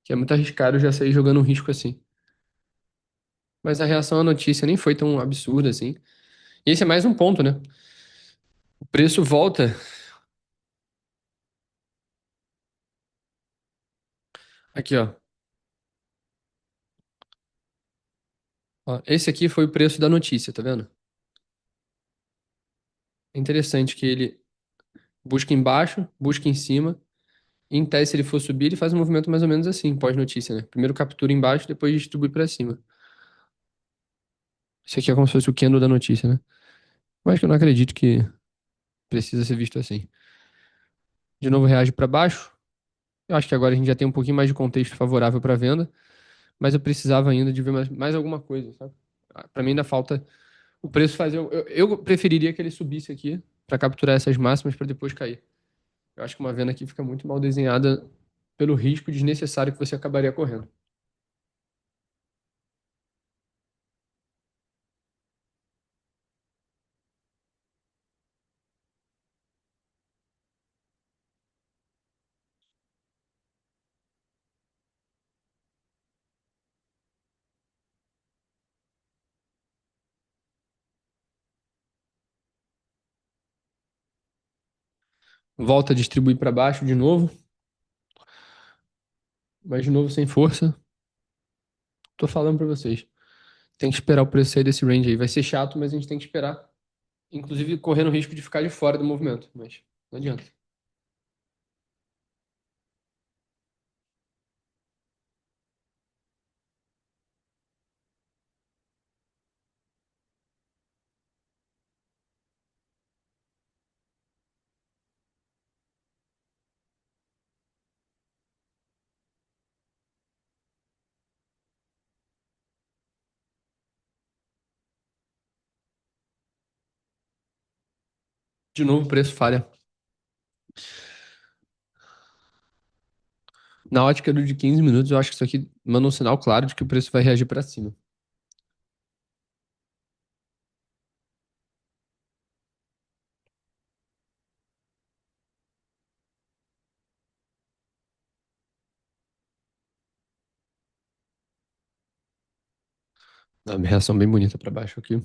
Speaker 1: Que é muito arriscado já sair jogando um risco assim. Mas a reação à notícia nem foi tão absurda assim. E esse é mais um ponto, né? O preço volta. Aqui, ó. Ó, esse aqui foi o preço da notícia, tá vendo? É interessante que ele busca embaixo, busca em cima. Em tese, se ele for subir, ele faz um movimento mais ou menos assim, pós-notícia, né? Primeiro captura embaixo, depois distribui pra cima. Isso aqui é como se fosse o candle da notícia, né? Mas que eu não acredito que precisa ser visto assim. De novo, reage pra baixo. Eu acho que agora a gente já tem um pouquinho mais de contexto favorável para venda, mas eu precisava ainda de ver mais alguma coisa, sabe? Para mim ainda falta o preço fazer. Eu preferiria que ele subisse aqui para capturar essas máximas para depois cair. Eu acho que uma venda aqui fica muito mal desenhada pelo risco desnecessário que você acabaria correndo. Volta a distribuir para baixo de novo, mas de novo sem força. Tô falando para vocês. Tem que esperar o preço sair desse range aí. Vai ser chato, mas a gente tem que esperar. Inclusive correndo o risco de ficar de fora do movimento, mas não adianta. De novo o preço falha. Na ótica do de 15 minutos, eu acho que isso aqui manda um sinal claro de que o preço vai reagir para cima. Dá uma reação bem bonita para baixo aqui.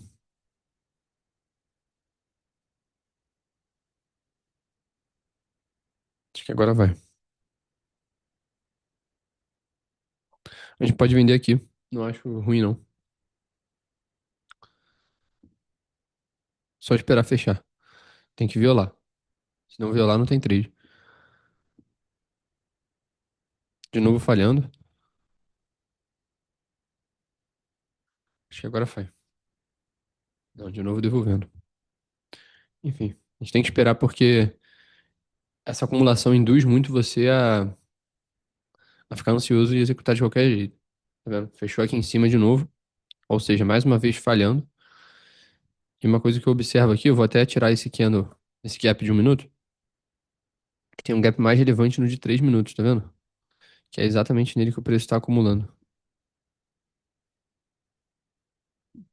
Speaker 1: Acho que agora vai. A gente pode vender aqui. Não acho ruim, não. Só esperar fechar. Tem que violar. Se não violar, não tem trade. De novo falhando. Acho que agora vai. Não, de novo devolvendo. Enfim, a gente tem que esperar porque essa acumulação induz muito você a ficar ansioso e executar de qualquer jeito. Tá vendo? Fechou aqui em cima de novo. Ou seja, mais uma vez falhando. E uma coisa que eu observo aqui, eu vou até tirar esse gap de 1 minuto, que tem um gap mais relevante no de 3 minutos, tá vendo? Que é exatamente nele que o preço está acumulando.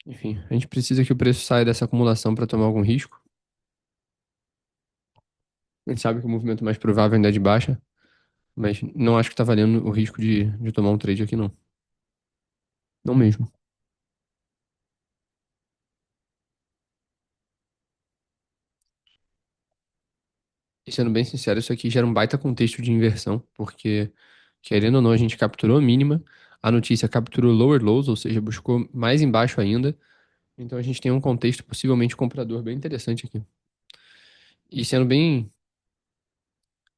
Speaker 1: Enfim, a gente precisa que o preço saia dessa acumulação para tomar algum risco. A gente sabe que o movimento mais provável ainda é de baixa, mas não acho que tá valendo o risco de tomar um trade aqui, não. Não mesmo. E sendo bem sincero, isso aqui gera um baita contexto de inversão, porque, querendo ou não, a gente capturou a mínima, a notícia capturou lower lows, ou seja, buscou mais embaixo ainda. Então a gente tem um contexto possivelmente comprador bem interessante aqui. E sendo bem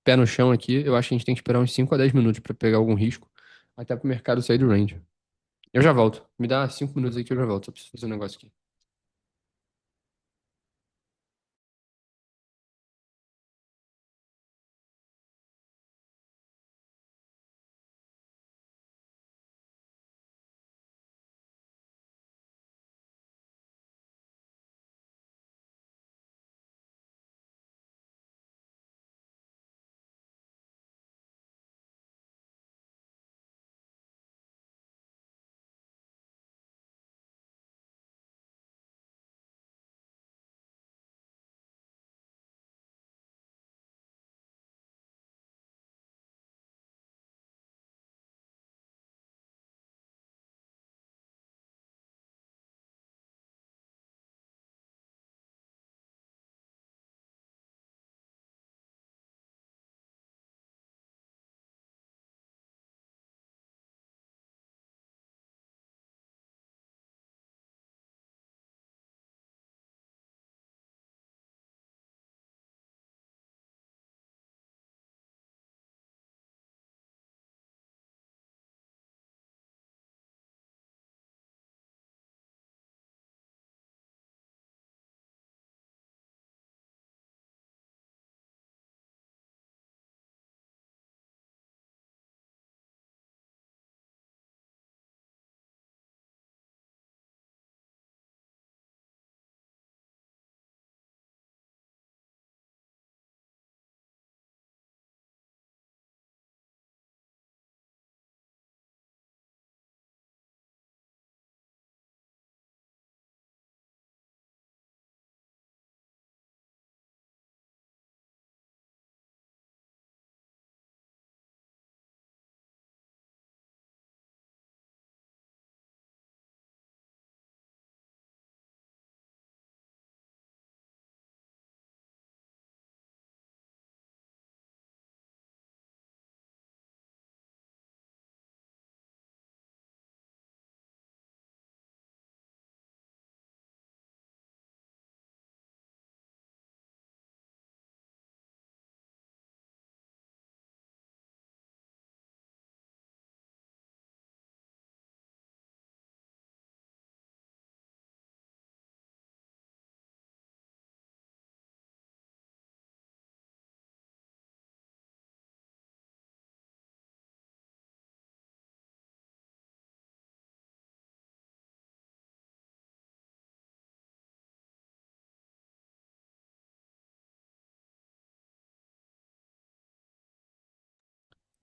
Speaker 1: pé no chão aqui, eu acho que a gente tem que esperar uns 5 a 10 minutos para pegar algum risco, até para o mercado sair do range. Eu já volto. Me dá 5 minutos aí que eu já volto. Só preciso fazer um negócio aqui.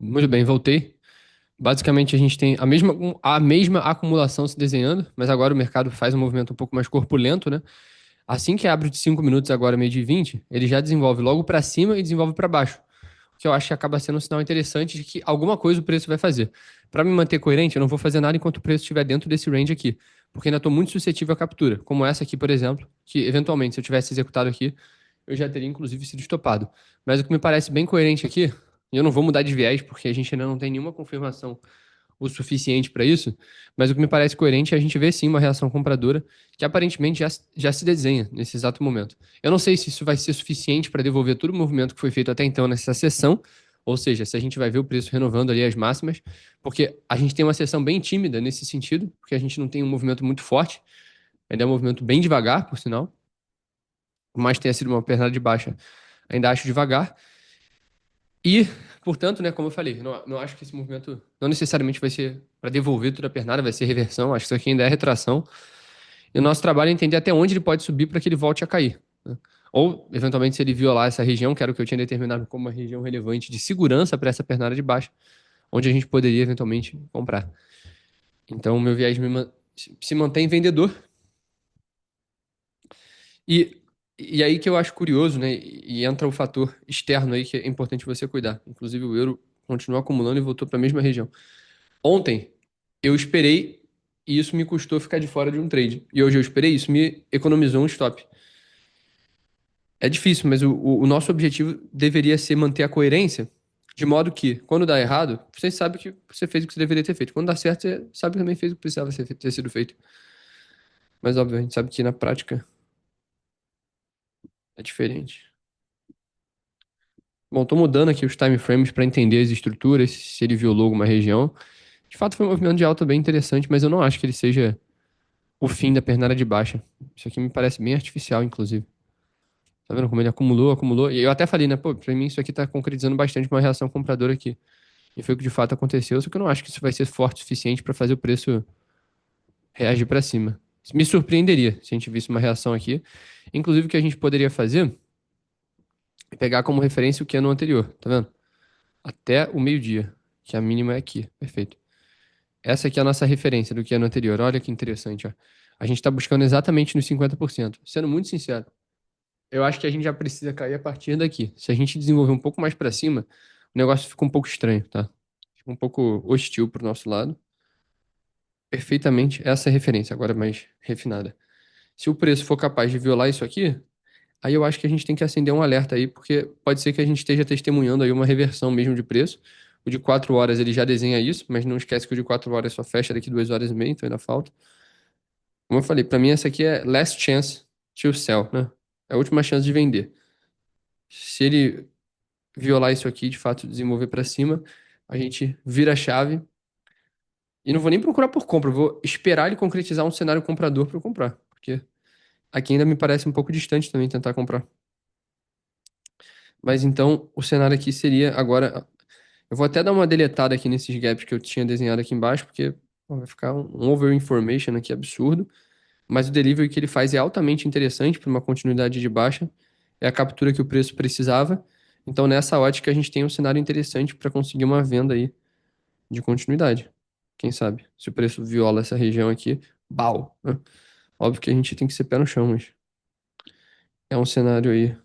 Speaker 1: Muito bem, voltei. Basicamente, a gente tem a mesma acumulação se desenhando, mas agora o mercado faz um movimento um pouco mais corpulento, né? Assim que abre de 5 minutos, agora meio de 20, ele já desenvolve logo para cima e desenvolve para baixo. O que eu acho que acaba sendo um sinal interessante de que alguma coisa o preço vai fazer. Para me manter coerente, eu não vou fazer nada enquanto o preço estiver dentro desse range aqui, porque ainda estou muito suscetível à captura, como essa aqui, por exemplo, que eventualmente, se eu tivesse executado aqui, eu já teria inclusive sido estopado. Mas o que me parece bem coerente aqui, e eu não vou mudar de viés, porque a gente ainda não tem nenhuma confirmação o suficiente para isso, mas o que me parece coerente é a gente ver sim uma reação compradora que aparentemente já se desenha nesse exato momento. Eu não sei se isso vai ser suficiente para devolver todo o movimento que foi feito até então nessa sessão, ou seja, se a gente vai ver o preço renovando ali as máximas, porque a gente tem uma sessão bem tímida nesse sentido, porque a gente não tem um movimento muito forte, ainda é um movimento bem devagar, por sinal, por mais que tenha sido uma pernada de baixa, ainda acho devagar. E, portanto, né, como eu falei, não acho que esse movimento não necessariamente vai ser para devolver toda a pernada, vai ser reversão. Acho que isso aqui ainda é retração. E o nosso trabalho é entender até onde ele pode subir para que ele volte a cair, né? Ou, eventualmente, se ele violar essa região, que era o que eu tinha determinado como uma região relevante de segurança para essa pernada de baixo, onde a gente poderia eventualmente comprar. Então, o meu viés se mantém vendedor. E, e aí que eu acho curioso, né? E entra o fator externo aí que é importante você cuidar. Inclusive, o euro continuou acumulando e voltou para a mesma região. Ontem eu esperei e isso me custou ficar de fora de um trade. E hoje eu esperei, isso me economizou um stop. É difícil, mas o nosso objetivo deveria ser manter a coerência, de modo que, quando dá errado, você sabe que você fez o que você deveria ter feito. Quando dá certo, você sabe que também fez o que precisava ter sido feito. Mas, óbvio, a gente sabe que na prática é diferente. Bom, tô mudando aqui os time frames para entender as estruturas, se ele violou alguma região. De fato, foi um movimento de alta bem interessante, mas eu não acho que ele seja o fim da pernada de baixa. Isso aqui me parece bem artificial, inclusive. Tá vendo como ele acumulou, acumulou? E eu até falei, né? Pô, pra mim isso aqui tá concretizando bastante uma reação compradora aqui. E foi o que de fato aconteceu, só que eu não acho que isso vai ser forte o suficiente pra fazer o preço reagir pra cima. Me surpreenderia se a gente visse uma reação aqui. Inclusive, o que a gente poderia fazer é pegar como referência o que é no anterior, tá vendo? Até o meio-dia, que a mínima é aqui. Perfeito. Essa aqui é a nossa referência do que é no anterior. Olha que interessante, ó. A gente tá buscando exatamente nos 50%. Sendo muito sincero, eu acho que a gente já precisa cair a partir daqui. Se a gente desenvolver um pouco mais para cima, o negócio fica um pouco estranho, tá? Fica um pouco hostil pro nosso lado. Perfeitamente essa é a referência, agora mais refinada. Se o preço for capaz de violar isso aqui, aí eu acho que a gente tem que acender um alerta aí, porque pode ser que a gente esteja testemunhando aí uma reversão mesmo de preço. O de 4 horas ele já desenha isso, mas não esquece que o de 4 horas só fecha daqui 2 horas e meia, então ainda falta. Como eu falei, para mim essa aqui é last chance to sell, né? É a última chance de vender. Se ele violar isso aqui, de fato, desenvolver para cima, a gente vira a chave e não vou nem procurar por compra, eu vou esperar ele concretizar um cenário comprador para eu comprar, porque aqui ainda me parece um pouco distante também tentar comprar. Mas então, o cenário aqui seria agora, eu vou até dar uma deletada aqui nesses gaps que eu tinha desenhado aqui embaixo, porque pô, vai ficar um over information aqui absurdo, mas o delivery que ele faz é altamente interessante para uma continuidade de baixa, é a captura que o preço precisava. Então, nessa ótica, a gente tem um cenário interessante para conseguir uma venda aí de continuidade. Quem sabe? Se o preço viola essa região aqui, bau, né? Óbvio que a gente tem que ser pé no chão, mas é um cenário aí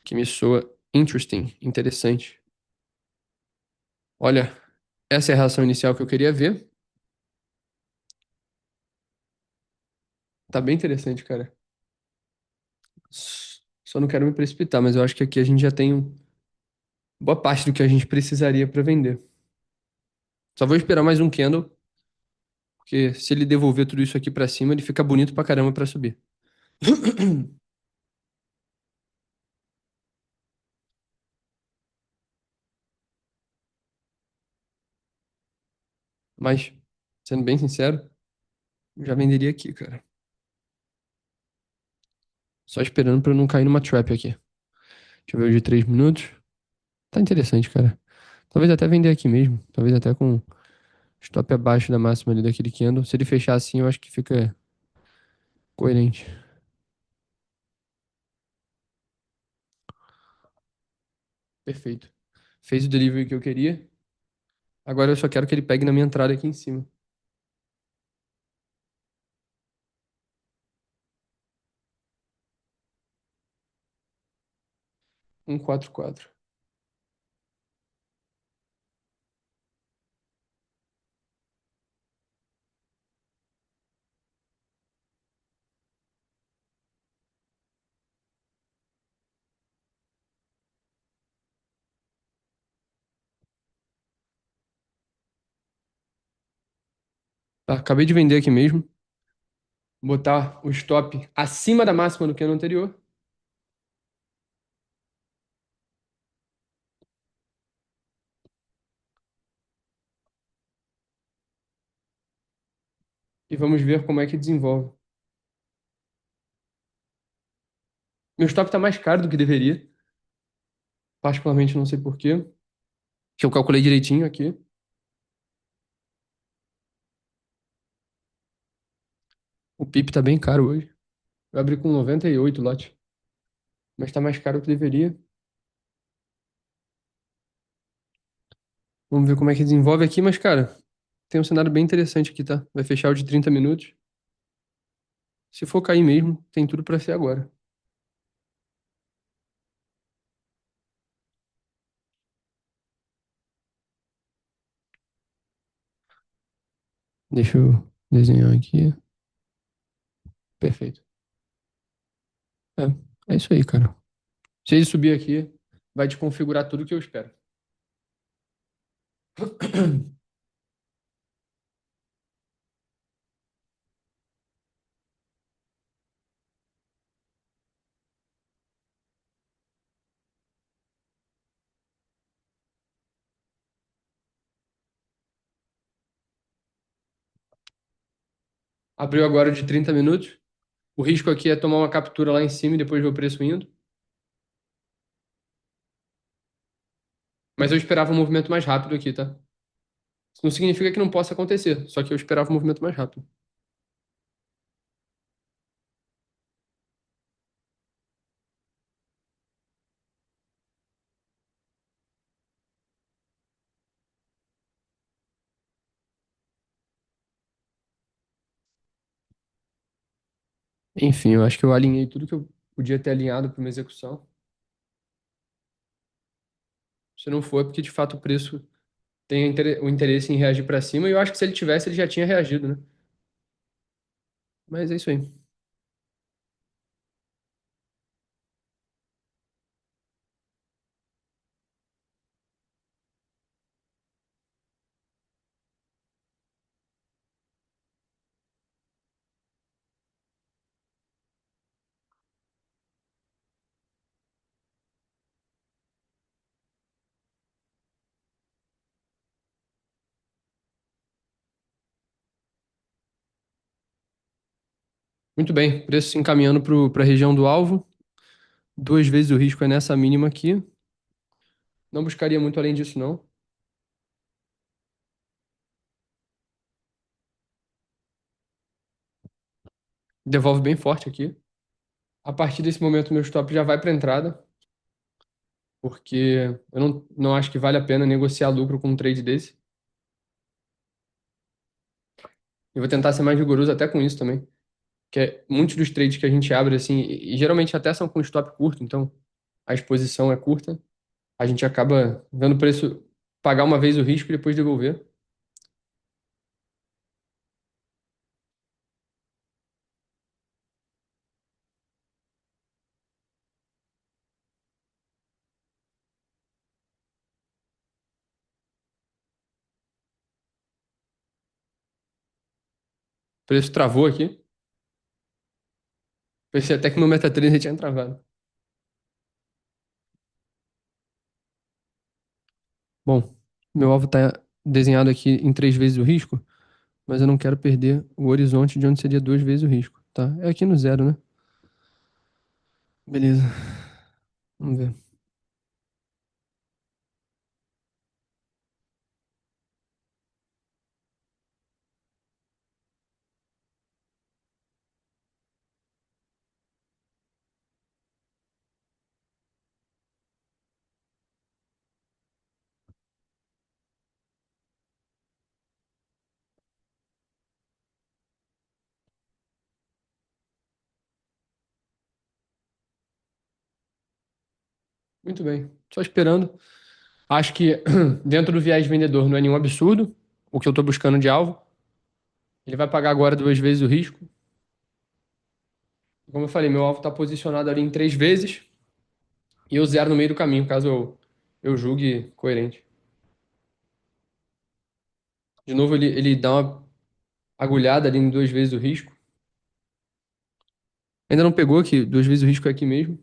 Speaker 1: que me soa interesting, interessante. Olha, essa é a reação inicial que eu queria ver. Tá bem interessante, cara. Só não quero me precipitar, mas eu acho que aqui a gente já tem boa parte do que a gente precisaria para vender. Só vou esperar mais um candle, porque se ele devolver tudo isso aqui para cima, ele fica bonito pra caramba para subir. Mas, sendo bem sincero, eu já venderia aqui, cara. Só esperando pra eu não cair numa trap aqui. Deixa eu ver o de 3 minutos. Tá interessante, cara. Talvez até vender aqui mesmo. Talvez até com stop abaixo da máxima ali daquele candle. Se ele fechar assim, eu acho que fica coerente. Perfeito. Fez o delivery que eu queria. Agora eu só quero que ele pegue na minha entrada aqui em cima. 144. Tá, acabei de vender aqui mesmo. Botar o stop acima da máxima do que no anterior. E vamos ver como é que desenvolve. Meu stop tá mais caro do que deveria. Particularmente não sei por quê. Que eu calculei direitinho aqui. O PIP tá bem caro hoje. Eu abri com 98 lote. Mas tá mais caro do que deveria. Vamos ver como é que desenvolve aqui. Mas, cara, tem um cenário bem interessante aqui, tá? Vai fechar o de 30 minutos. Se for cair mesmo, tem tudo pra ser agora. Deixa eu desenhar aqui. Perfeito. É isso aí, cara. Se ele subir aqui, vai desconfigurar tudo que eu espero. Abriu agora de 30 minutos. O risco aqui é tomar uma captura lá em cima e depois ver o preço indo. Mas eu esperava um movimento mais rápido aqui, tá? Isso não significa que não possa acontecer, só que eu esperava um movimento mais rápido. Enfim, eu acho que eu alinhei tudo que eu podia ter alinhado para uma execução. Se não for, é porque de fato o preço tem o interesse em reagir para cima, e eu acho que se ele tivesse, ele já tinha reagido, né? Mas é isso aí. Muito bem, preço se encaminhando para a região do alvo. Duas vezes o risco é nessa mínima aqui. Não buscaria muito além disso, não. Devolve bem forte aqui. A partir desse momento, meu stop já vai para entrada, porque eu não acho que vale a pena negociar lucro com um trade desse. Eu vou tentar ser mais rigoroso até com isso também, que é muitos dos trades que a gente abre assim, e geralmente até são com stop curto, então a exposição é curta. A gente acaba vendo o preço pagar uma vez o risco e depois devolver. O preço travou aqui. Pensei até que meu MetaTrader tinha travado. Bom, meu alvo está desenhado aqui em três vezes o risco, mas eu não quero perder o horizonte de onde seria duas vezes o risco, tá? É aqui no zero, né? Beleza, vamos ver. Muito bem. Só esperando. Acho que dentro do viés vendedor não é nenhum absurdo o que eu tô buscando de alvo. Ele vai pagar agora duas vezes o risco. Como eu falei, meu alvo está posicionado ali em três vezes e eu zero no meio do caminho, caso eu julgue coerente. De novo, ele dá uma agulhada ali em duas vezes o risco. Ainda não pegou que duas vezes o risco é aqui mesmo,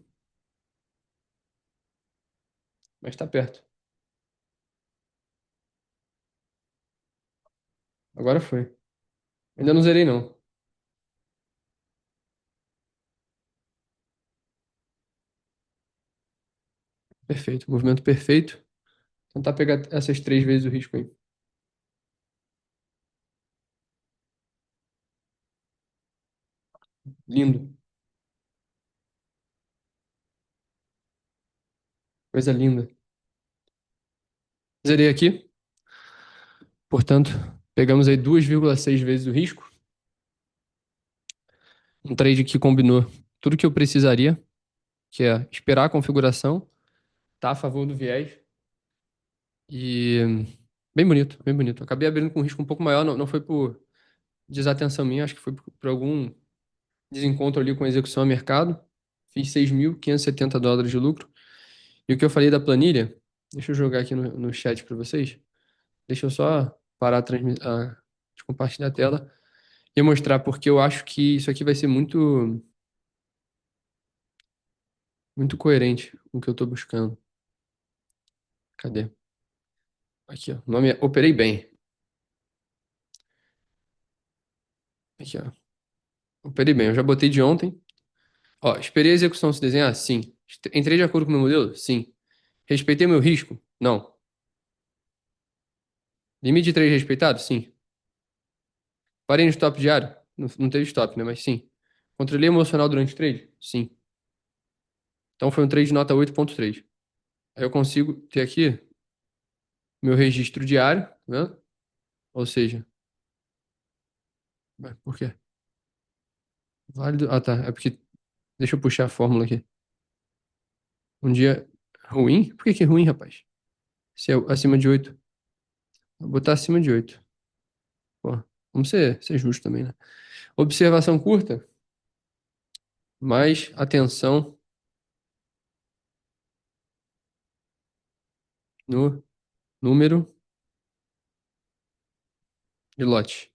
Speaker 1: mas tá perto. Agora foi. Ainda não zerei, não. Perfeito. Movimento perfeito. Tentar pegar essas três vezes o risco aí. Lindo. Coisa linda. Zerei aqui. Portanto, pegamos aí 2,6 vezes o risco. Um trade que combinou tudo que eu precisaria, que é esperar a configuração, tá a favor do viés. E bem bonito, bem bonito. Acabei abrindo com um risco um pouco maior, não foi por desatenção minha, acho que foi por algum desencontro ali com a execução a mercado. Fiz 6.570 dólares de lucro. E o que eu falei da planilha, deixa eu jogar aqui no chat para vocês. Deixa eu só parar de compartilhar a tela e mostrar porque eu acho que isso aqui vai ser muito coerente com o que eu estou buscando. Cadê? Aqui, ó. O nome é Operei Bem. Aqui, ó. Operei bem. Eu já botei de ontem. Ó, esperei a execução se desenhar? Sim. Entrei de acordo com o meu modelo? Sim. Respeitei o meu risco? Não. Limite de trade respeitado? Sim. Parei no stop diário? Não teve stop, né? Mas sim. Controlei emocional durante o trade? Sim. Então foi um trade nota 8,3. Aí eu consigo ter aqui meu registro diário, tá vendo? Ou seja, ué, por quê? Válido. Ah, tá. É porque. Deixa eu puxar a fórmula aqui. Um dia ruim? Por que que é ruim, rapaz? Se é acima de 8. Vou botar acima de 8. Pô, vamos ser justo também, né? Observação curta, mais atenção no número de lote.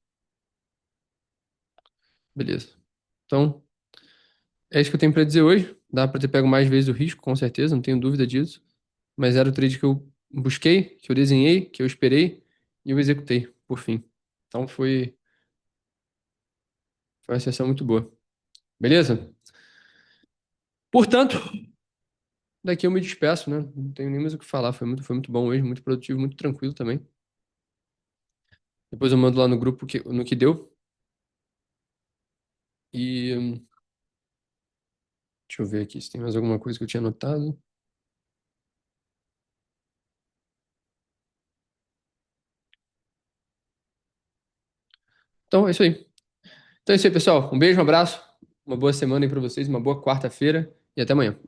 Speaker 1: Beleza. Então, é isso que eu tenho para dizer hoje. Dá para ter pego mais vezes o risco, com certeza, não tenho dúvida disso. Mas era o trade que eu busquei, que eu desenhei, que eu esperei e eu executei, por fim. Então foi uma sessão muito boa. Beleza? Portanto, daqui eu me despeço, né? Não tenho nem mais o que falar. Foi muito bom hoje, muito produtivo, muito tranquilo também. Depois eu mando lá no grupo no que deu. E deixa eu ver aqui se tem mais alguma coisa que eu tinha anotado. Então é isso aí. Então é isso aí, pessoal. Um beijo, um abraço, uma boa semana aí pra vocês, uma boa quarta-feira e até amanhã.